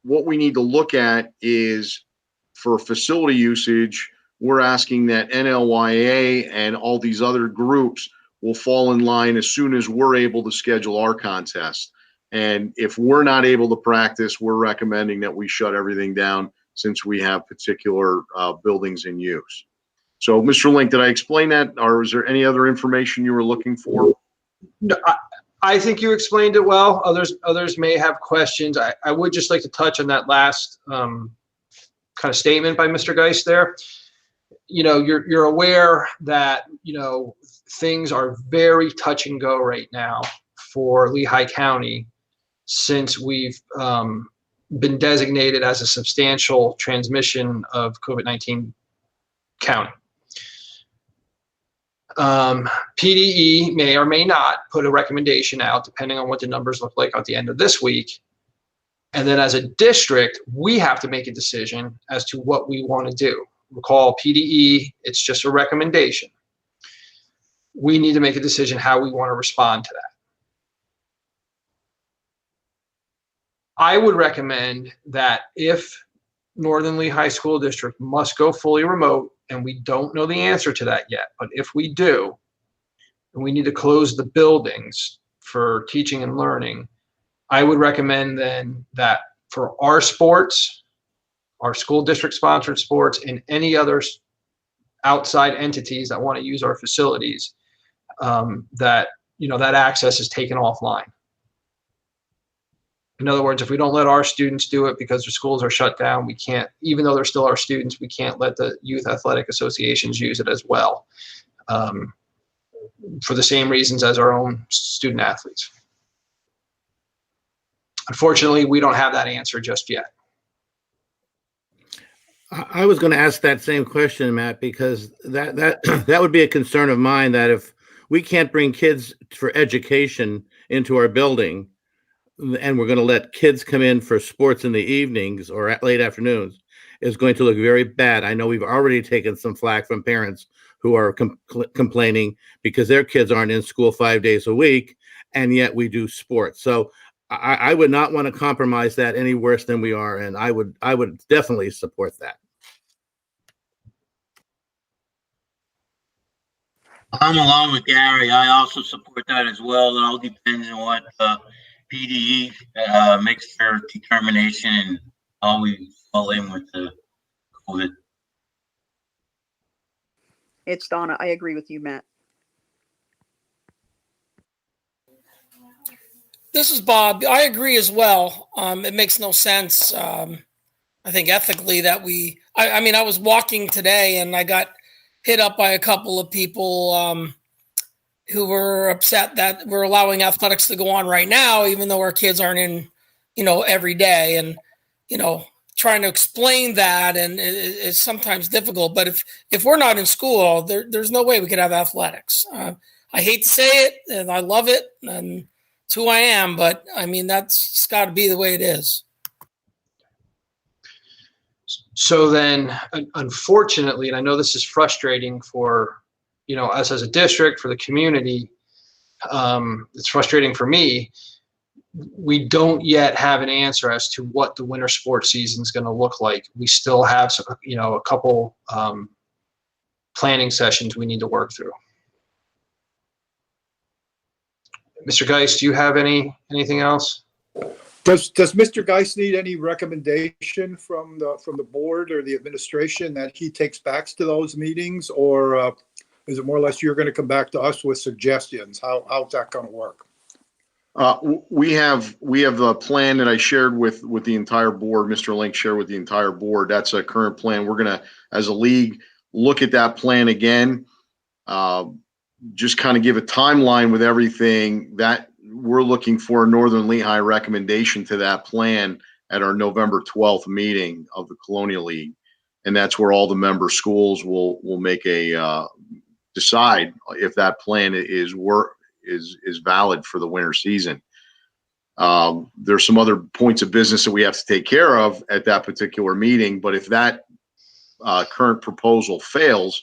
what we need to look at is, for facility usage, we're asking that NLYA and all these other groups will fall in line as soon as we're able to schedule our contest. And if we're not able to practice, we're recommending that we shut everything down since we have particular buildings in use. So, Mr. Link, did I explain that, or is there any other information you were looking for? No, I think you explained it well. Others may have questions. I would just like to touch on that last kind of statement by Mr. Geist there. You know, you're aware that, you know, things are very touch and go right now for Lehigh County, since we've been designated as a substantial transmission of COVID-19 county. PDE may or may not put a recommendation out, depending on what the numbers look like at the end of this week. And then as a district, we have to make a decision as to what we want to do. Recall, PDE, it's just a recommendation. We need to make a decision how we want to respond to that. I would recommend that if Northern Lehigh School District must go fully remote, and we don't know the answer to that yet, but if we do, and we need to close the buildings for teaching and learning, I would recommend then that for our sports, our school district sponsored sports, and any other outside entities that want to use our facilities, that access is taken offline. In other words, if we don't let our students do it because the schools are shut down, we can't, even though they're still our students, we can't let the youth athletic associations use it as well, for the same reasons as our own student athletes. Unfortunately, we don't have that answer just yet. I was going to ask that same question, Matt, because that would be a concern of mine, that if we can't bring kids for education into our building, and we're going to let kids come in for sports in the evenings or at late afternoons, is going to look very bad. I know we've already taken some flack from parents who are complaining because their kids aren't in school 5 days a week, and yet we do sports. So I would not want to compromise that any worse than we are, and I would definitely support that. I'm along with Gary. I also support that as well. It all depends on what PDE makes their determination and how we fall in with the COVID. It's Donna. I agree with you, Matt. This is Bob. I agree as well. It makes no sense. I think ethically that I mean, I was walking today and I got hit up by a couple of people who were upset that we're allowing athletics to go on right now, even though our kids aren't in, every day. And, trying to explain that and it's sometimes difficult. But if we're not in school, there's no way we could have athletics. I hate to say it, and I love it, and it's who I am. But I mean, that's got to be the way it is. So then, unfortunately, and I know this is frustrating for, us as a district, for the community, it's frustrating for me. We don't yet have an answer as to what the winter sports season is going to look like. We still have, a couple planning sessions we need to work through. Mr. Geist, do you have anything else? Does Mr. Geist need any recommendation from the board or the administration that he takes back to those meetings, or is it more or less you're going to come back to us with suggestions? How's that going to work? We have the plan that I shared with the entire board. Mr. Link shared with the entire board. That's a current plan. We're gonna, as a league, look at that plan again. Just kind of give a timeline with everything that we're looking for a Northern Lehigh recommendation to that plan at our November 12th meeting of the Colonial League. And that's where all the member schools will make a, decide if that plan is valid for the winter season. There's some other points of business that we have to take care of at that particular meeting, but if that current proposal fails,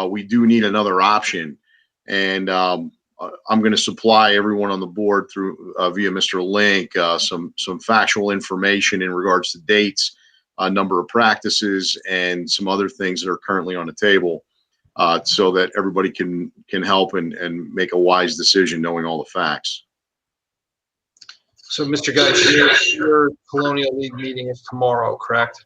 we do need another option. And I'm going to supply everyone on the board through via Mr. Link some factual information in regards to dates, number of practices, and some other things that are currently on the table, so that everybody can help and make a wise decision knowing all the facts. So, Mr. Geist, your Colonial League meeting is tomorrow, correct?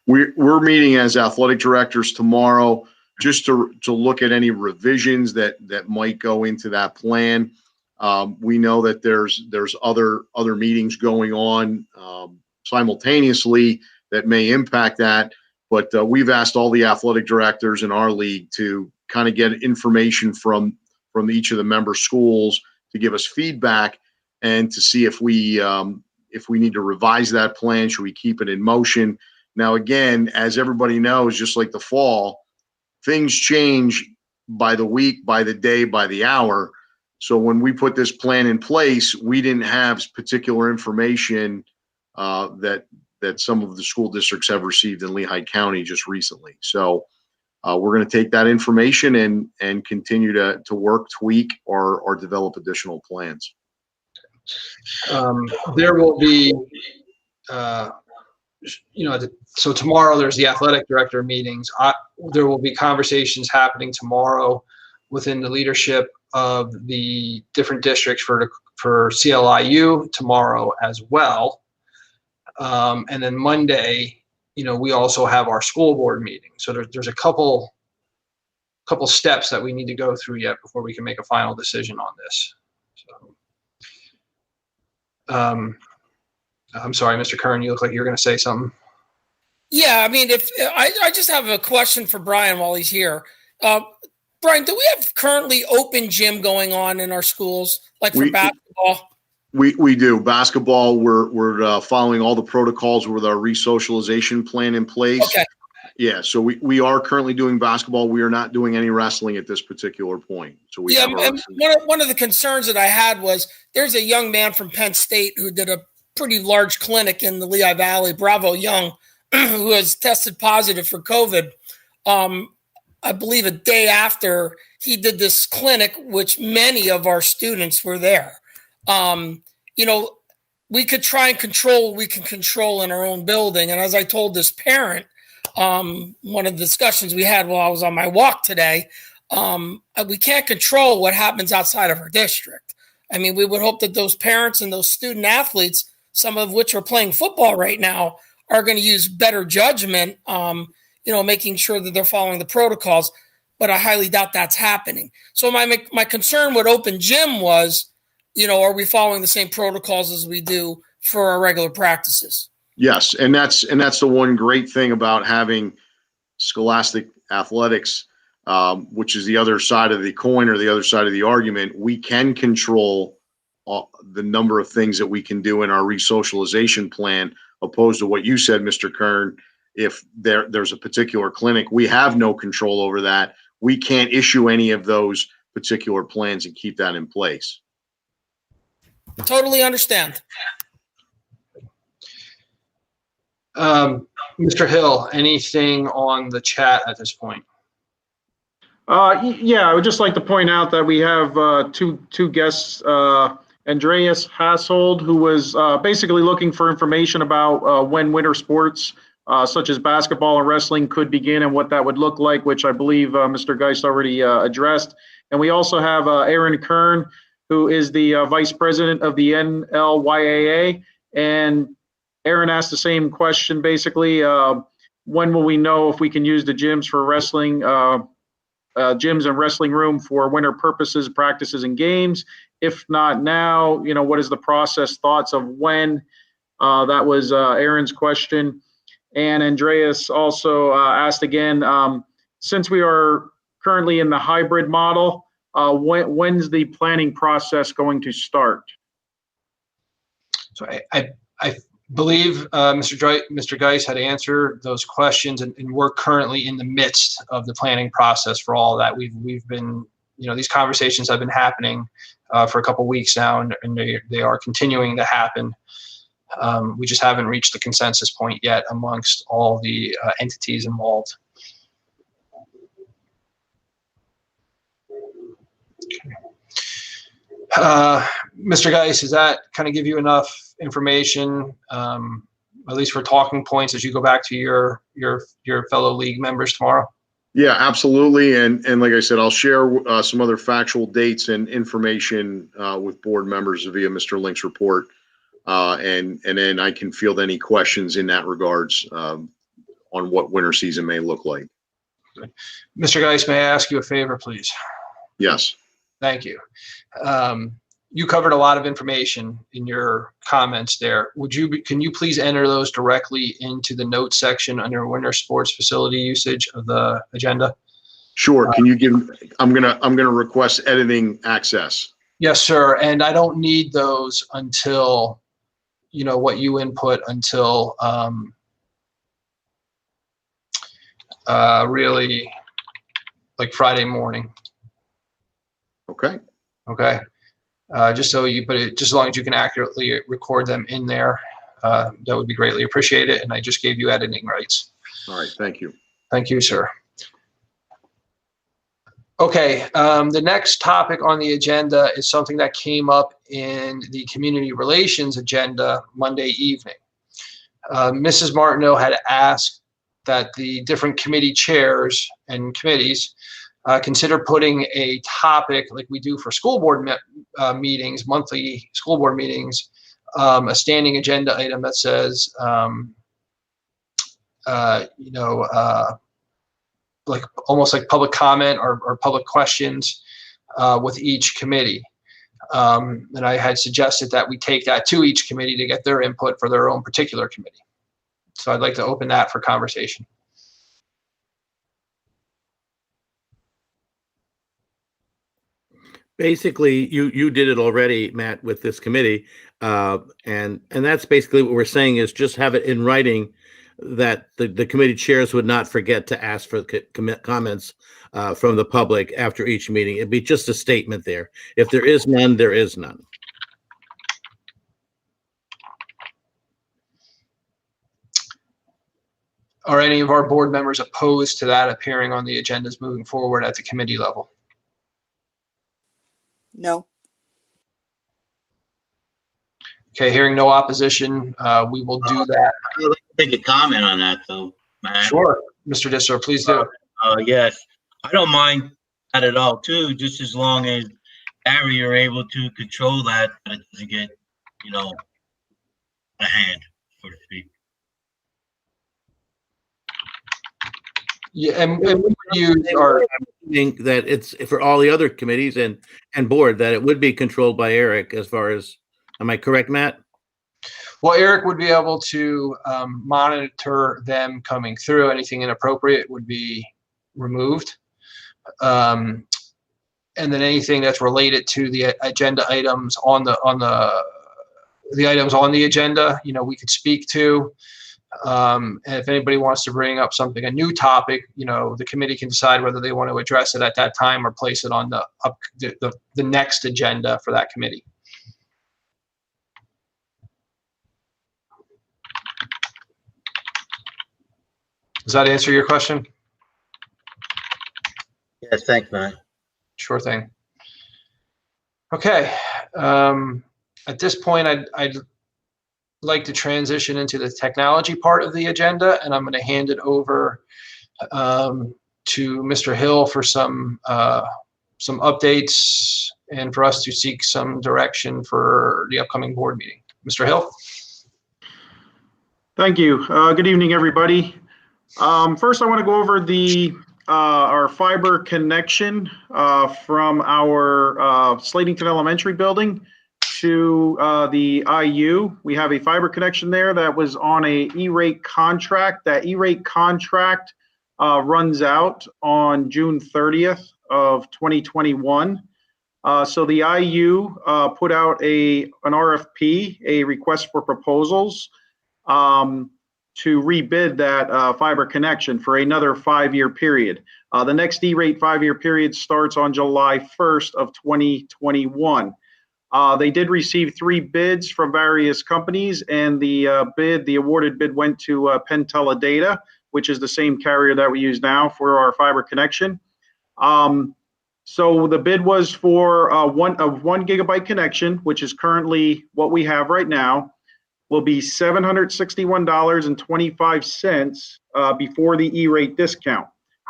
We're meeting as athletic directors tomorrow, just to look at any revisions that might go into that plan. We know that there's other meetings going on simultaneously that may impact that, but we've asked all the athletic directors in our league to kind of get information from each of the member schools to give us feedback and to see if we need to revise that plan. Should we keep it in motion? Now, again, as everybody knows, just like the fall, things change by the week, by the day, by the hour. So when we put this plan in place, we didn't have particular information that some of the school districts have received in Lehigh County just recently. So we're going to take that information and continue to work, tweak, or develop additional plans. There will be, so tomorrow there's the athletic director meetings. There will be conversations happening tomorrow within the leadership of the different districts for CLIU tomorrow as well. And then Monday, we also have our school board meeting. So there's a couple steps that we need to go through yet before we can make a final decision on this. So, I'm sorry, Mr. Kern, you look like you're going to say something. Yeah, I mean, if I just have a question for Brian while he's here. Brian, do we have currently open gym going on in our schools, like for basketball? We do. Basketball, we're following all the protocols with our re-socialization plan in place. Okay. Yeah, so we are currently doing basketball. We are not doing any wrestling at this particular point. So we have our one of the concerns that I had was there's a young man from Penn State who did a pretty large clinic in the Lehigh Valley, Bravo Young, who has tested positive for COVID. I believe a day after he did this clinic, which many of our students were there. We could try and control what we can control in our own building. And as I told this parent, one of the discussions we had while I was on my walk today, we can't control what happens outside of our district. I mean, we would hope that those parents and those student athletes, some of which are playing football right now, are going to use better judgment, making sure that they're following the protocols. But I highly doubt that's happening. So my concern with open gym was, are we following the same protocols as we do for our regular practices? Yes, and that's the one great thing about having scholastic athletics, which is the other side of the coin or the other side of the argument. We can control the number of things that we can do in our re-socialization plan, opposed to what you said, Mr. Kern. If there's a particular clinic, we have no control over that. We can't issue any of those particular plans and keep that in place. Totally understand. Mr. Hill, anything on the chat at this point? Yeah, I would just like to point out that we have two guests, Andreas Hassold, who was basically looking for information about when winter sports such as basketball and wrestling could begin and what that would look like, which I believe Mr. Geist already addressed. And we also have Aaron Kern, who is the vice president of the NLYAA. And Aaron asked the same question, basically, when will we know if we can use the gyms for wrestling, gyms and wrestling room for winter purposes, practices, and games? If not now, what is the process, thoughts of when? That was Aaron's question. And Andreas also asked again, since we are currently in the hybrid model, when's the planning process going to start? So I believe Mr. Geis had answered those questions, and we're currently in the midst of the planning process for all that. We've been, these conversations have been happening for a couple weeks now, and they are continuing to happen. We just haven't reached the consensus point yet amongst all the entities involved. Mr. Geis, does that kind of give you enough information, at least for talking points, as you go back to your fellow league members tomorrow? Yeah, absolutely. And like I said, I'll share some other factual dates and information with board members via Mr. Link's report. And then I can field any questions in that regards on what winter season may look like. Good. Mr. Geis, may I ask you a favor, please? Yes. Thank you. You covered a lot of information in your comments there. Can you please enter those directly into the notes section under winter sports facility usage of the agenda? Sure. Can you give? I'm gonna request editing access. Yes, sir. And I don't need those until, what you input until really like Friday morning. Okay. Okay. Just so you put it, just as long as you can accurately record them in there, that would be greatly appreciated. And I just gave you editing rights. All right. Thank you. Thank you, sir. Okay. The next topic on the agenda is something that came up in the community relations agenda Monday evening. Mrs. Martineau had asked that the different committee chairs and committees consider putting a topic like we do for school board meetings, monthly school board meetings, a standing agenda item that says like almost like public comment or public questions with each committee. And I had suggested that we take that to each committee to get their input for their own particular committee. So I'd like to open that for conversation. Basically, you did it already, Matt, with this committee, and that's basically what we're saying is just have it in writing that the committee chairs would not forget to ask for comments from the public after each meeting. It'd be just a statement there. If there is none, there is none. Are any of our board members opposed to that appearing on the agendas moving forward at the committee level? No. Okay, hearing no opposition, we will do that. I'd like to take a comment on that, though, Matt. Sure, Mr. Disser, please do. Yes, I don't mind that at all, too, just as long as, Gary, you're able to control that it doesn't get, a hand, so to speak. Yeah, and we would use our think that it's for all the other committees and board that it would be controlled by Eric as far as, am I correct, Matt? Well, Eric would be able to monitor them coming through. Anything inappropriate would be removed. And then anything that's related to the agenda items on the items on the agenda, we could speak to. And if anybody wants to bring up a new topic, the committee can decide whether they want to address it at that time or place it on the next agenda for that committee. Does that answer your question? Yes, thanks, Matt. Sure thing. Okay. At this point, I'd like to transition into the technology part of the agenda, and I'm going to hand it over to Mr. Hill for some updates and for us to seek some direction for the upcoming board meeting. Mr. Hill. Thank you. Good evening, everybody. First, I want to go over our fiber connection from our Slatington Elementary building to the IU. We have a fiber connection there that was on a E-rate contract. That E-rate contract runs out on June 30th of 2021. So the IU put out an RFP, a request for proposals, to rebid that fiber connection for another 5-year period. The next E-rate 5-year period starts on July 1st of 2021. They did receive 3 bids from various companies, and the awarded bid went to Penteledata, which is the same carrier that we use now for our fiber connection. So the bid was for a 1 gigabyte connection, which is currently what we have right now, will be $761.25 before the E-rate discount.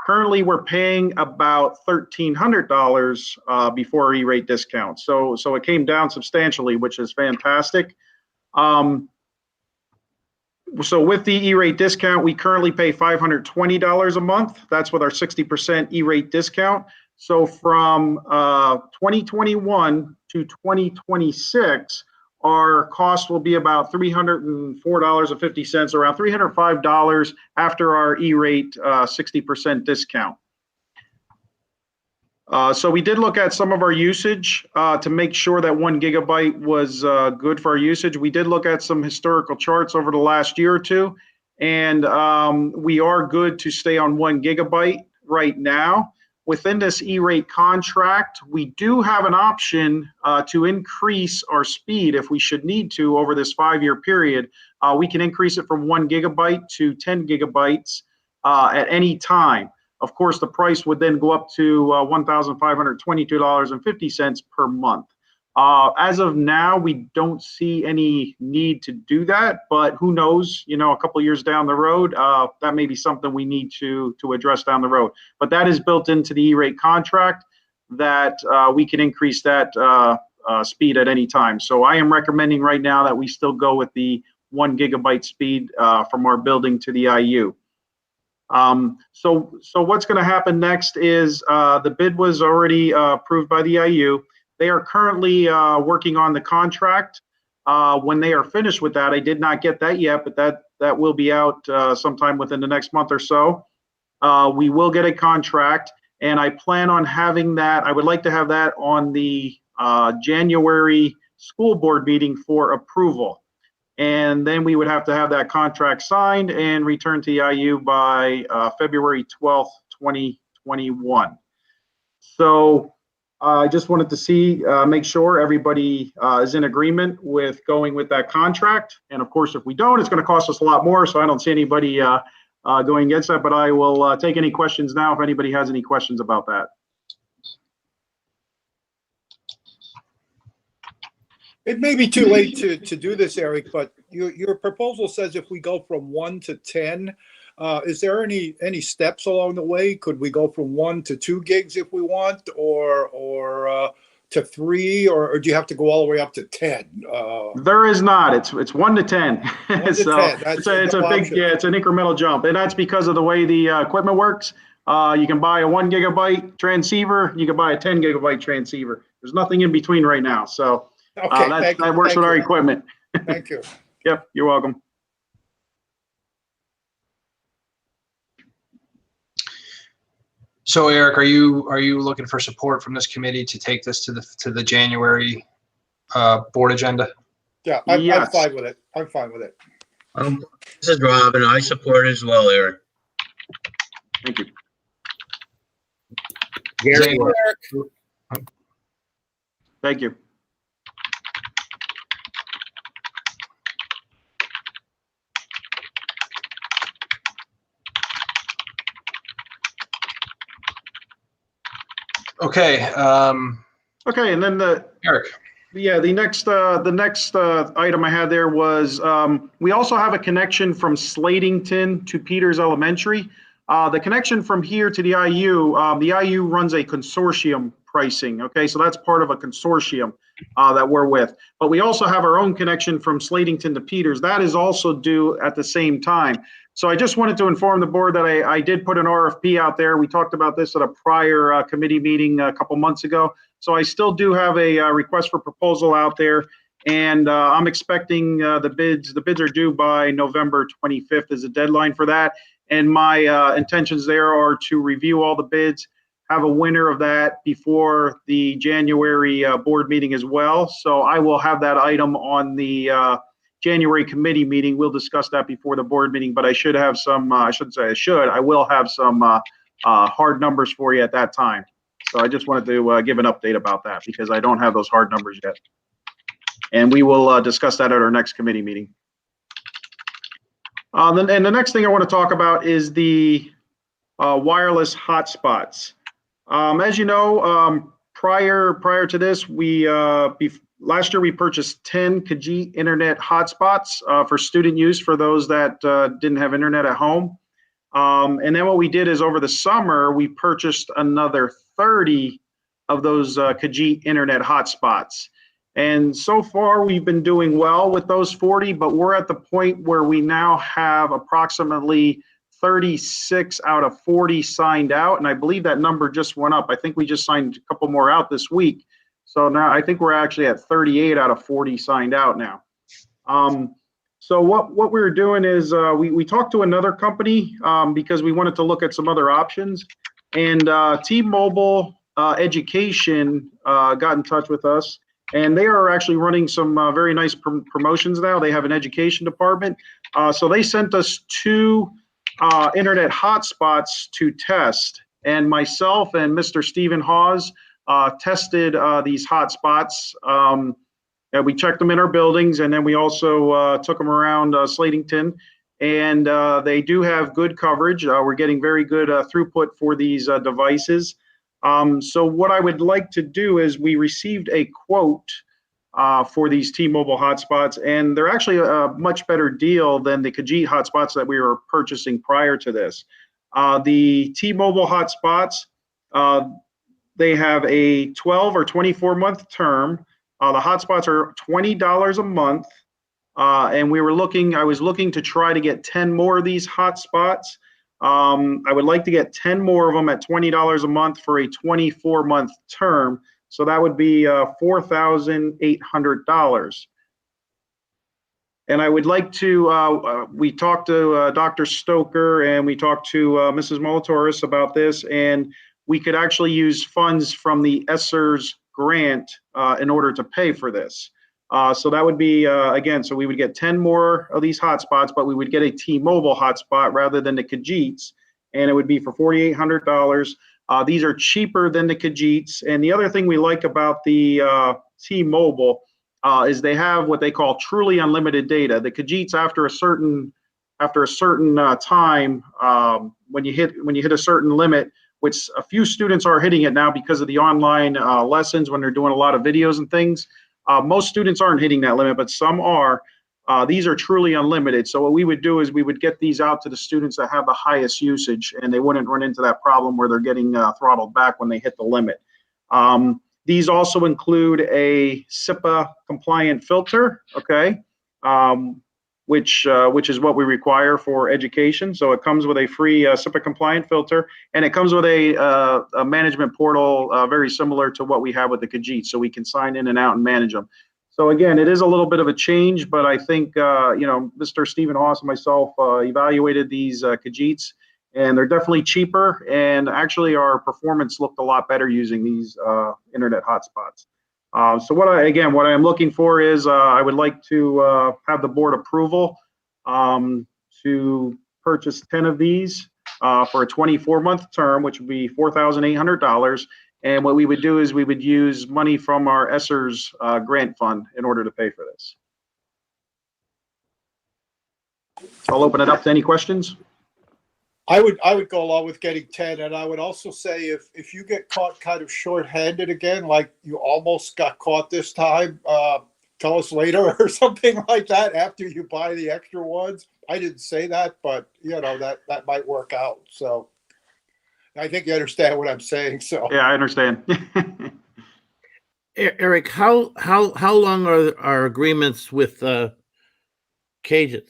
Currently, we're paying about $1,300 before E-rate discount. So it came down substantially, which is fantastic. So with the E-rate discount, we currently pay $520 a month. That's with our 60% E-rate discount. So from 2021 to 2026, our cost will be about $304.50, around $305 after our E-rate 60% discount. So we did look at some of our usage to make sure that 1 gigabyte was good for our usage. We did look at some historical charts over the last year or two, and we are good to stay on 1 gigabyte right now. Within this E-rate contract, we do have an option to increase our speed if we should need to over this 5-year period. We can increase it from 1 gigabyte to 10 gigabytes at any time. Of course, the price would then go up to $1,522.50 per month. As of now, we don't see any need to do that, but who knows, a couple of years down the road, that may be something we need to address down the road. But that is built into the E-rate contract that we can increase that speed at any time. So I am recommending right now that we still go with the 1 gigabyte speed from our building to the IU. So what's going to happen next is the bid was already approved by the IU. They are currently working on the contract. When they are finished with that, I did not get that yet, but that will be out sometime within the next month or so. We will get a contract, and I plan on having that. I would like to have that on the January school board meeting for approval. And then we would have to have that contract signed and returned to the IU by February 12th, 2021. So I just wanted to make sure everybody is in agreement with going with that contract. And of course, if we don't, it's going to cost us a lot more. So I don't see anybody going against that, but I will take any questions now if anybody has any questions about that. It may be too late to do this, Eric, but your proposal says if we go from 1 to 10, is there any steps along the way? Could we go from 1 to 2 gigs if we want, or to 3, or do you have to go all the way up to 10? There is not. It's 1 to 10. 1 to So 10. it's a big, it's an incremental jump, and that's because of the way the equipment works. You can buy a 1 gigabyte transceiver. You can buy a 10 gigabyte transceiver. There's nothing in between right now. So. Okay, that works with our equipment. Thank you. Yep, you're welcome. So Eric, are you looking for support from this committee to take this to the January board agenda? Yeah, I'm fine with it. I'm fine with it. This is Robin. I support it as well, Eric. Thank you. Gary. Thank you. Okay. Okay, and then Eric. Yeah, the next item I had there was we also have a connection from Slatington to Peters Elementary. The connection from here to the IU runs a consortium pricing. Okay, so that's part of a consortium that we're with. But we also have our own connection from Slatington to Peters. That is also due at the same time. So I just wanted to inform the board that I did put an RFP out there. We talked about this at a prior committee meeting a couple months ago. So I still do have a request for proposal out there, and I'm expecting the bids. The bids are due by November 25th is the deadline for that. And my intentions there are to review all the bids, have a winner of that before the January board meeting as well. So I will have that item on the January committee meeting. We'll discuss that before the board meeting, but I should have some, I will have some hard numbers for you at that time. So I just wanted to give an update about that because I don't have those hard numbers yet. And we will discuss that at our next committee meeting. And the next thing I want to talk about is the wireless hotspots. As you know, prior to this, last year we purchased 10 Khajiit internet hotspots for student use for those that didn't have internet at home. And then what we did is over the summer, we purchased another 30 of those Khajiit internet hotspots. And so far we've been doing well with those 40, but we're at the point where we now have approximately 36 out of 40 signed out. And I believe that number just went up. I think we just signed a couple more out this week. So now I think we're actually at 38 out of 40 signed out now. So what we were doing is we talked to another company because we wanted to look at some other options. And T-Mobile Education got in touch with us. And they are actually running some very nice promotions now. They have an education department. So they sent us 2 internet hotspots to test. And myself and Mr. Stephen Hawes tested these hotspots. We checked them in our buildings, and then we also took them around Slatington. And they do have good coverage. We're getting very good throughput for these devices. So what I would like to do is we received a quote for these T-Mobile hotspots, and they're actually a much better deal than the Khajiit hotspots that we were purchasing prior to this. The T-Mobile hotspots, they have a 12 or 24 month term. The hotspots are $20 a month, and I was looking to try to get 10 more of these hotspots. I would like to get 10 more of them at $20 a month for a 24-month term. So that would be $4,800. And I would like to, we talked to Dr. Stoker and we talked to Mrs. Molitoris about this, and we could actually use funds from the ESSER's grant in order to pay for this. So that would be, again, so we would get 10 more of these hotspots, but we would get a T-Mobile hotspot rather than the Khajiits, and it would be for $4,800. These are cheaper than the Khajiits. And the other thing we like about the T-Mobile is they have what they call truly unlimited data. The Khajiits, after a certain time, when you hit a certain limit, which a few students are hitting it now because of the online lessons when they're doing a lot of videos and things. Most students aren't hitting that limit, but some are. These are truly unlimited. So what we would do is we would get these out to the students that have the highest usage, and they wouldn't run into that problem where they're getting throttled back when they hit the limit. These also include a SIPA compliant filter, okay, which is what we require for education. So it comes with a free SIPA compliant filter, and it comes with a management portal very similar to what we have with the Khajiit, so we can sign in and out and manage them. So again, it is a little bit of a change, but I think Mr. Stephen Haas and myself evaluated these Khajiits, and they're definitely cheaper, and actually our performance looked a lot better using these internet hotspots. So what I'm looking for is I would like to have the board approval to purchase 10 of these for a 24-month term, which would be $4,800. And what we would do is we would use money from our ESSER's grant fund in order to pay for this. I'll open it up to any questions. I would go along with getting 10, and I would also say if you get caught kind of short-handed again, like you almost got caught this time, tell us later or something like that after you buy the extra ones. I didn't say that, but that might work out. So I think you understand what I'm saying. So yeah, I understand. Eric, how long are our agreements with Cajuns?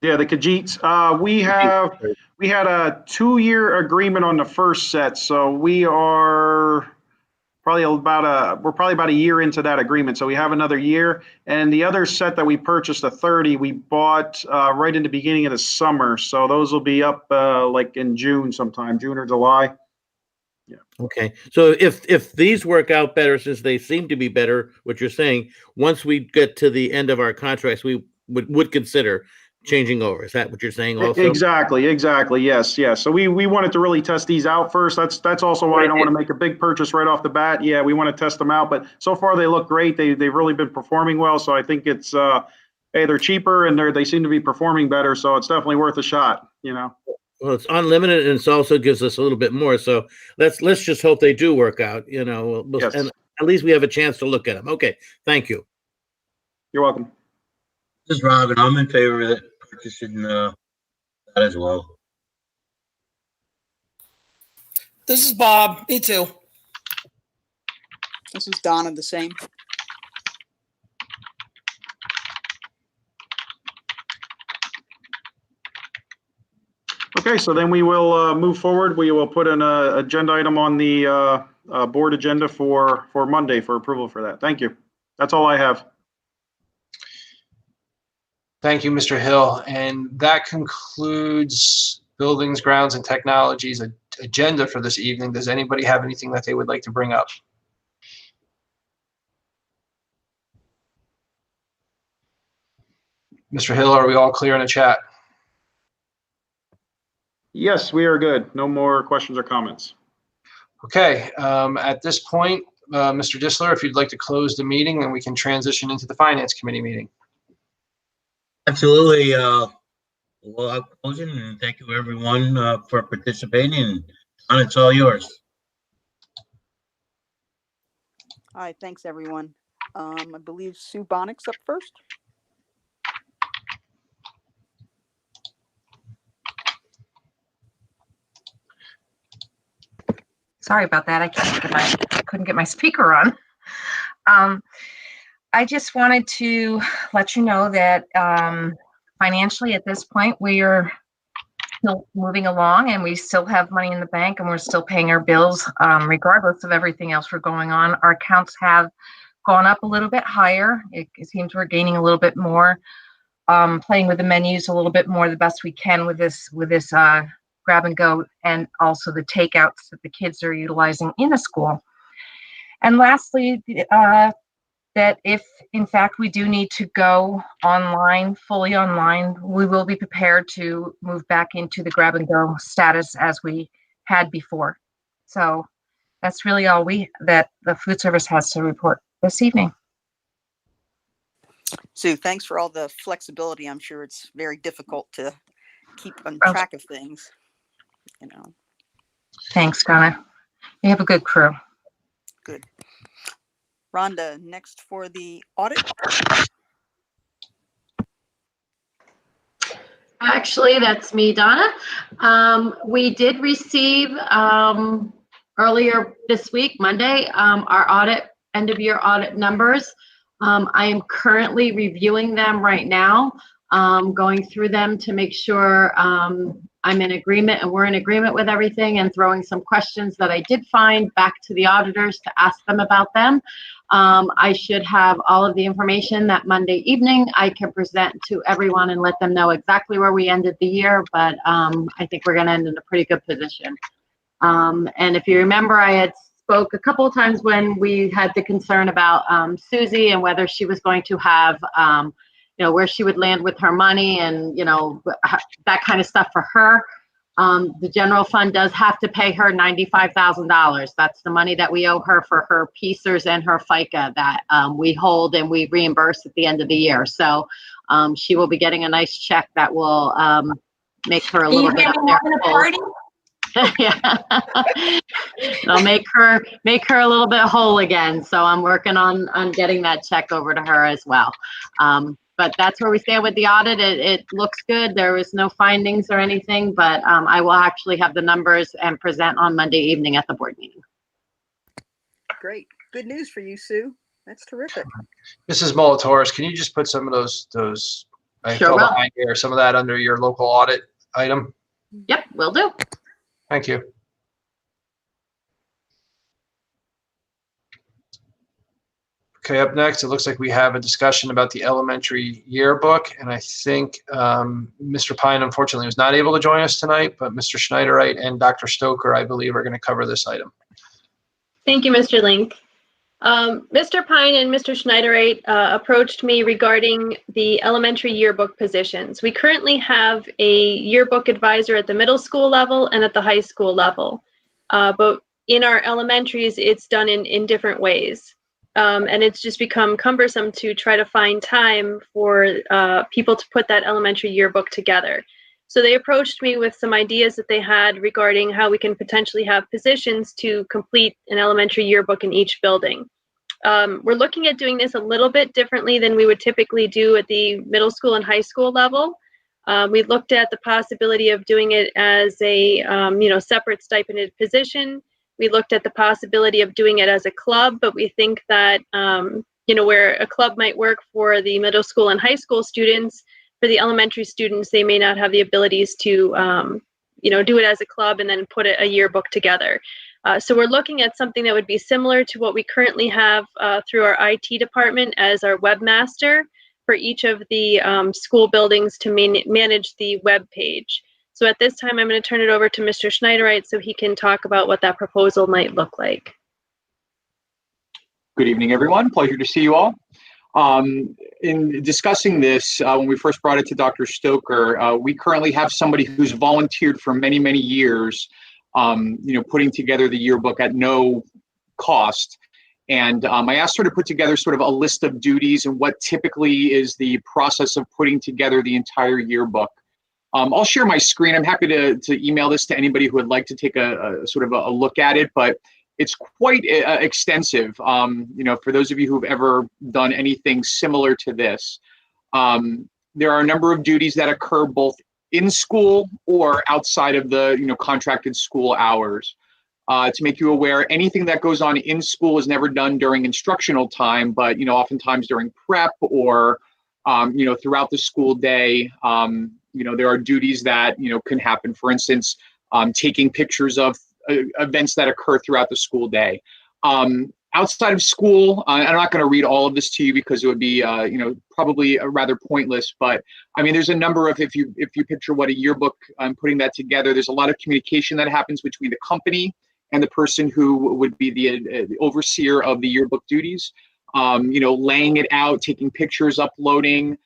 Yeah, the Khajiits. We had a 2-year agreement on the first set, so we are probably about a year into that agreement. So we have another year, and the other set that we purchased, the 30, we bought right in the beginning of the summer. So those will be up like in June sometime, June or July. Yeah. Okay. So if these work out better, since they seem to be better, what you're saying, once we get to the end of our contracts, we would consider changing over. Is that what you're saying also? Exactly. Yes. So we wanted to really test these out first. That's also why I don't want to make a big purchase right off the bat. Yeah, we want to test them out, but so far they look great. They've really been performing well. So I think it's hey, they're cheaper and they seem to be performing better. So it's definitely worth a shot, Well, it's unlimited, and it also gives us a little bit more. So let's just hope they do work out, Yes. And at least we have a chance to look at them. Okay. Thank you. You're welcome. This is Robin. I'm in favor of it, purchasing that as well. This is Bob. Me too. This is Donna, the same. Okay, so then we will move forward. We will put an agenda item on the board agenda for Monday for approval for that. Thank you. That's all I have. Thank you, Mr. Hill. And that concludes Buildings, Grounds, and Technologies agenda for this evening. Does anybody have anything that they would like to bring up? Mr. Hill, are we all clear in the chat? Yes, we are good. No more questions or comments. Okay, at this point, Mr. Disler, if you'd like to close the meeting, then we can transition into the Finance Committee meeting. Absolutely. Well, I'm closing, and thank you everyone for participating. And it's all yours. All right, thanks everyone. I believe Sue Bonnick's up first. Sorry about that. I couldn't get my speaker on. I just wanted to let you know that financially at this point, we're still moving along, and we still have money in the bank, and we're still paying our bills, regardless of everything else we're going on. Our accounts have gone up a little bit higher. It seems we're gaining a little bit more, playing with the menus a little bit more, the best we can with this grab and go, and also the takeouts that the kids are utilizing in the school. And lastly, that if in fact we do need to go online, fully online, we will be prepared to move back into the grab and go status as we had before. So that's really all that the food service has to report this evening. Sue, thanks for all the flexibility. I'm sure it's very difficult to keep on track of things, you know. Thanks, Donna. You have a good crew. Good. Rhonda, next for the audit. Actually, that's me, Donna. We did receive earlier this week, Monday, our end of year audit numbers. I am currently reviewing them right now, going through them to make sure I'm in agreement and we're in agreement with everything, and throwing some questions that I did find back to the auditors to ask them about them. I should have all of the information that Monday evening I can present to everyone and let them know exactly where we ended the year, but I think we're going to end in a pretty good position. And if you remember, I had spoke a couple of times when we had the concern about Susie and whether she was going to have, where she would land with her money and, that kind of stuff for her. The general fund does have to pay her $95,000. That's the money that we owe her for her PCERS and her FICA that we hold and we reimburse at the end of the year. So she will be getting a nice check that will make her a little bit up there. Yeah. It'll make her a little bit whole again. So I'm working on getting that check over to her as well. But that's where we stand with the audit. It looks good. There was no findings or anything, but I will actually have the numbers and present on Monday evening at the board meeting. Great. Good news for you, Sue. That's terrific. Mrs. Molitoris, can you just put some of those I Sure fell will. behind here, some of that under your local audit item? Yep, will do. Thank you. Okay, up next, it looks like we have a discussion about the elementary yearbook, and I think Mr. Pine unfortunately was not able to join us tonight, but Mr. Schneiderite and Dr. Stoker, I believe, are going to cover this item. Thank you, Mr. Link. Mr. Pine and Mr. Schneiderite approached me regarding the elementary yearbook positions. We currently have a yearbook advisor at the middle school level and at the high school level, but in our elementaries, it's done in different ways. And it's just become cumbersome to try to find time for people to put that elementary yearbook together. So they approached me with some ideas that they had regarding how we can potentially have positions to complete an elementary yearbook in each building. We're looking at doing this a little bit differently than we would typically do at the middle school and high school level. We looked at the possibility of doing it as a separate stipended position. We looked at the possibility of doing it as a club, but we think that, where a club might work for the middle school and high school students, for the elementary students, they may not have the abilities to, do it as a club and then put a yearbook together. So we're looking at something that would be similar to what we currently have through our IT department as our webmaster for each of the school buildings to manage the web page. So at this time, I'm going to turn it over to Mr. Schneiderite so he can talk about what that proposal might look like. Good evening, everyone. Pleasure to see you all. In discussing this, when we first brought it to Dr. Stoker, we currently have somebody who's volunteered for many, many years, putting together the yearbook at no cost. And I asked her to put together sort of a list of duties and what typically is the process of putting together the entire yearbook. I'll share my screen. I'm happy to email this to anybody who would like to take a sort of a look at it, but it's quite extensive. For those of you who've ever done anything similar to this, there are a number of duties that occur both in school or outside of the contracted school hours. To make you aware, anything that goes on in school is never done during instructional time, but oftentimes during prep or throughout the school day. there are duties that, can happen. For instance, taking pictures of events that occur throughout the school day. Outside of school, I'm not going to read all of this to you because it would be, probably rather pointless. But I mean, there's a number of, if you picture what a yearbook, I'm putting that together, there's a lot of communication that happens between the company and the person who would be the overseer of the yearbook duties. Laying it out, taking pictures, uploading,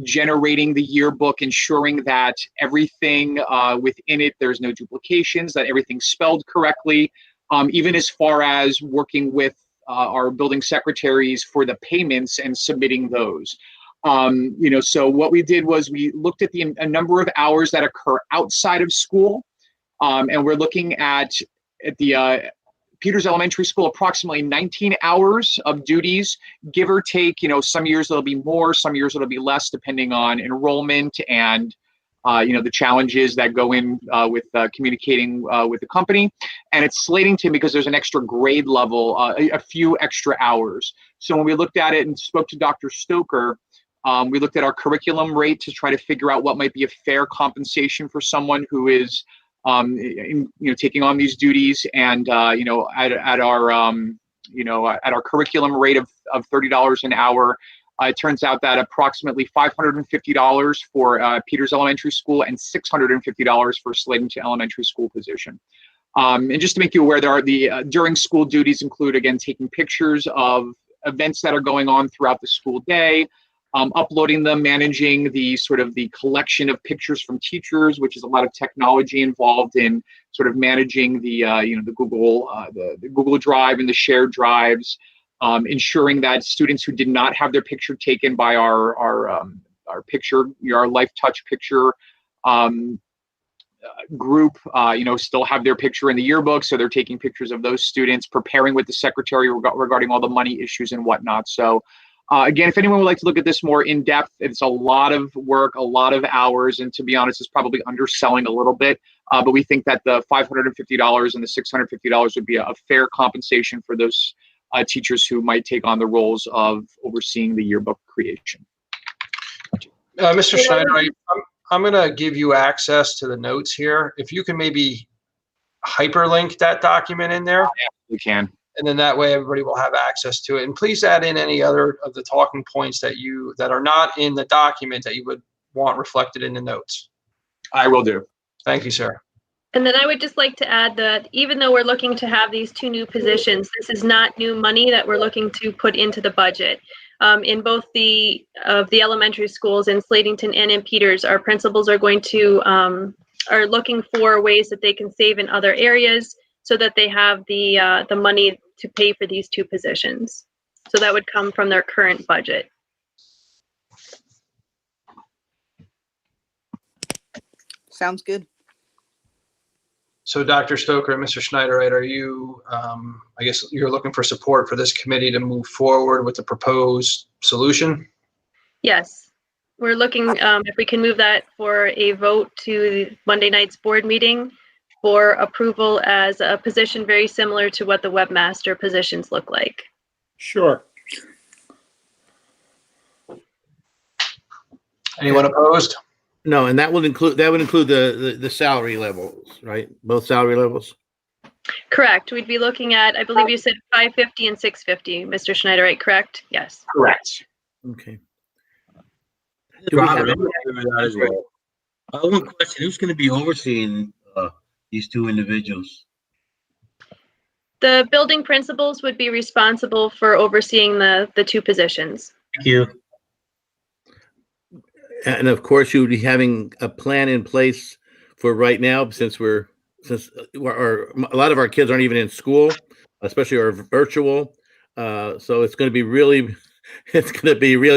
generating the yearbook, ensuring that everything within it, there's no duplications, that everything's spelled correctly. Even as far as working with our building secretaries for the payments and submitting those. So what we did was we looked at a number of hours that occur outside of school, and we're looking at the Peters Elementary School, approximately 19 hours of duties, give or take. Some years it'll be more, some years it'll be less, depending on enrollment and the challenges that go in with communicating with the company. And it's slating to, because there's an extra grade level, a few extra hours. So when we looked at it and spoke to Dr. Stoker, we looked at our curriculum rate to try to figure out what might be a fair compensation for someone who is taking on these duties. And at our curriculum rate of $30 an hour, it turns out that approximately $550 for Peters Elementary School and $650 for Slatington Elementary School position. And just to make you aware, there are the during school duties include, again, taking pictures of events that are going on throughout the school day, uploading them, managing the collection of pictures from teachers, which is a lot of technology involved in sort of managing the Google Drive and the shared drives, ensuring that students who did not have their picture taken by our Life Touch picture group, still have their picture in the yearbook. So they're taking pictures of those students, preparing with the secretary regarding all the money issues and whatnot. So again, if anyone would like to look at this more in depth, it's a lot of work, a lot of hours, and to be honest, it's probably underselling a little bit. But we think that the $550 and the $650 would be a fair compensation for those teachers who might take on the roles of overseeing the yearbook creation. Mr. Schneider, I'm going to give you access to the notes here. If you can maybe hyperlink that document in there. Yeah, we can. And then that way everybody will have access to it. And please add in any other of the talking points that are not in the document that you would want reflected in the notes. I will do. Thank you, sir. And then I would just like to add that even though we're looking to have these two new positions, this is not new money that we're looking to put into the budget. In both the elementary schools in Slatington and in Peters, our principals are going to are looking for ways that they can save in other areas so that they have the money to pay for these two positions. So that would come from their current budget. Sounds good. So Dr. Stoker and Mr. Schneider, are you, I guess you're looking for support for this committee to move forward with the proposed solution? Yes, we're looking if we can move that for a vote to Monday night's board meeting for approval as a position very similar to what the webmaster positions look like. Sure. Anyone opposed? No, and that would include the salary levels, right? Both salary levels. Correct. We'd be looking at, I believe you said 550 and 650, Mr. Schneider, right? Correct? Yes. Correct. Okay. Robert, I'm agree with that as well. One question: who's going to be overseeing these two individuals? The building principals would be responsible for overseeing the two positions. Thank you. And of course, you would be having a plan in place for right now, since a lot of our kids aren't even in school, especially our virtual. So it's going to be really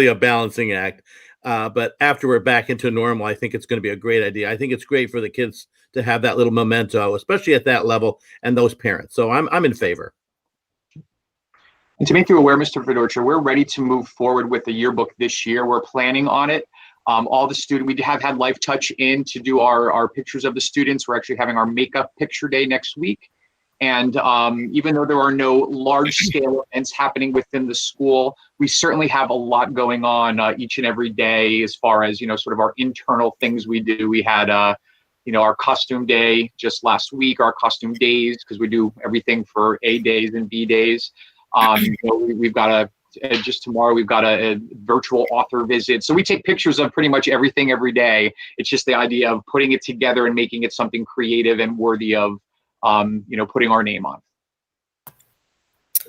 a balancing act. But after we're back into normal, I think it's going to be a great idea. I think it's great for the kids to have that little memento, especially at that level, and those parents. So I'm in favor. And to make you aware, Mr. Fedorcha, we're ready to move forward with the yearbook this year. We're planning on it. All the students, we have had Life Touch in to do our pictures of the students. We're actually having our makeup picture day next week. And even though there are no large scale events happening within the school, we certainly have a lot going on each and every day as far as, sort of our internal things we do. We had, our costume day just last week, our costume days, because we do everything for A days and B days. We've got just tomorrow, we've got a virtual author visit. So we take pictures of pretty much everything every day. It's just the idea of putting it together and making it something creative and worthy of putting our name on.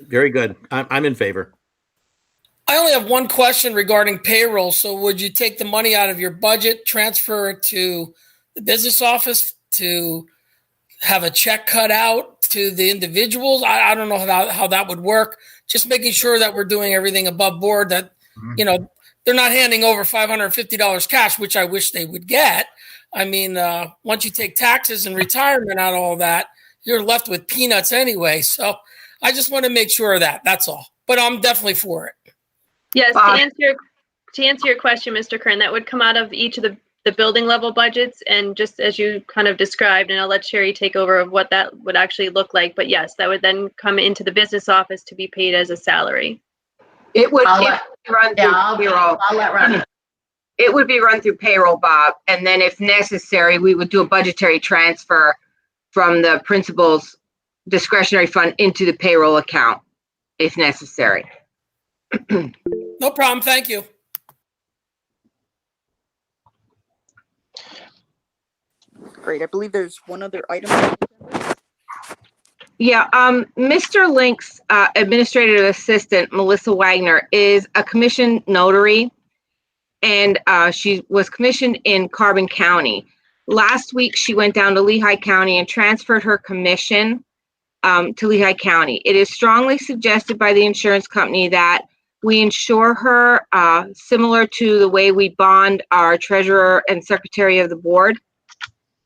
Very good. I'm in favor. I only have one question regarding payroll. So would you take the money out of your budget, transfer it to the business office to have a check cut out to the individuals? I don't know how that would work. Just making sure that we're doing everything above board, that, they're not handing over $550 cash, which I wish they would get. I mean, once you take taxes and retirement out of all that, you're left with peanuts anyway. So I just want to make sure of that. That's all. But I'm definitely for it. Yes, to answer your question, Mr. Kern, that would come out of each of the building level budgets, and just as you kind of described, and I'll let Sherry take over of what that would actually look like. But yes, that would then come into the business office to be paid as a salary. It would run through payroll. I'll let Ron. It would be run through payroll, Bob, and then if necessary, we would do a budgetary transfer from the principal's discretionary fund into the payroll account if necessary. No problem. Thank you. Great. I believe there's one other item. Yeah, Mr. Link's administrative assistant, Melissa Wagner, is a commissioned notary, and she was commissioned in Carbon County. Last week, she went down to Lehigh County and transferred her commission to Lehigh County. It is strongly suggested by the insurance company that we insure her similar to the way we bond our treasurer and secretary of the board.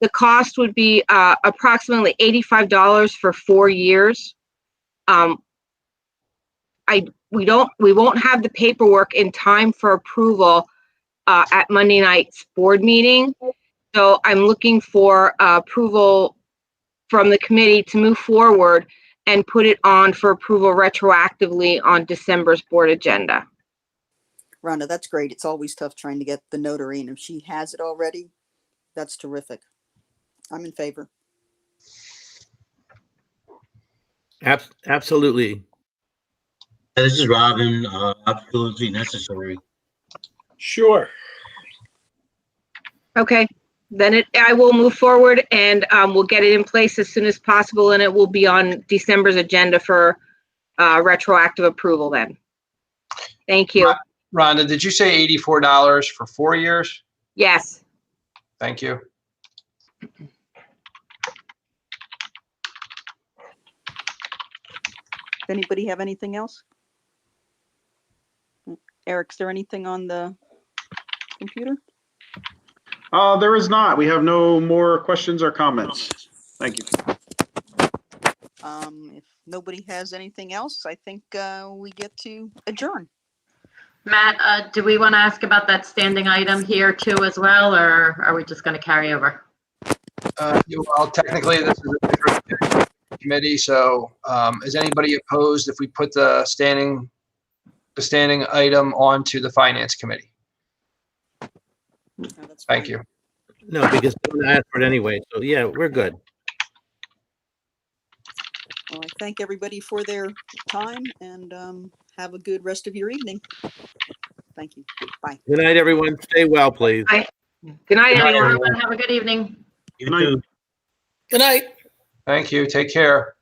The cost would be approximately $85 for 4 years. We won't have the paperwork in time for approval at Monday night's board meeting. So I'm looking for approval from the committee to move forward and put it on for approval retroactively on December's board agenda. Rhonda, that's great. It's always tough trying to get the notary, and if she has it already, that's terrific. I'm in favor. Absolutely. This is Robin. Absolutely necessary. Sure. Okay, then I will move forward and we'll get it in place as soon as possible, and it will be on December's agenda for retroactive approval then. Thank you. Rhonda, did you say $84 for 4 years? Yes. Thank you. Anybody have anything else? Eric, is there anything on the computer? There is not. We have no more questions or comments. Thank you. If nobody has anything else, I think we get to adjourn. Matt, do we want to ask about that standing item here too as well, or are we just going to carry over? Well, technically, this is a different committee, so is anybody opposed if we put the standing item onto the finance committee? No, Thank you. No, because I asked for it anyway. So yeah, we're good. Well, I thank everybody for their time, and have a good rest of your evening. Thank you. Bye. Good night, everyone. Stay well, please. Bye. Good night, everyone. Have a good evening. You too. Good night. Thank you. Take care.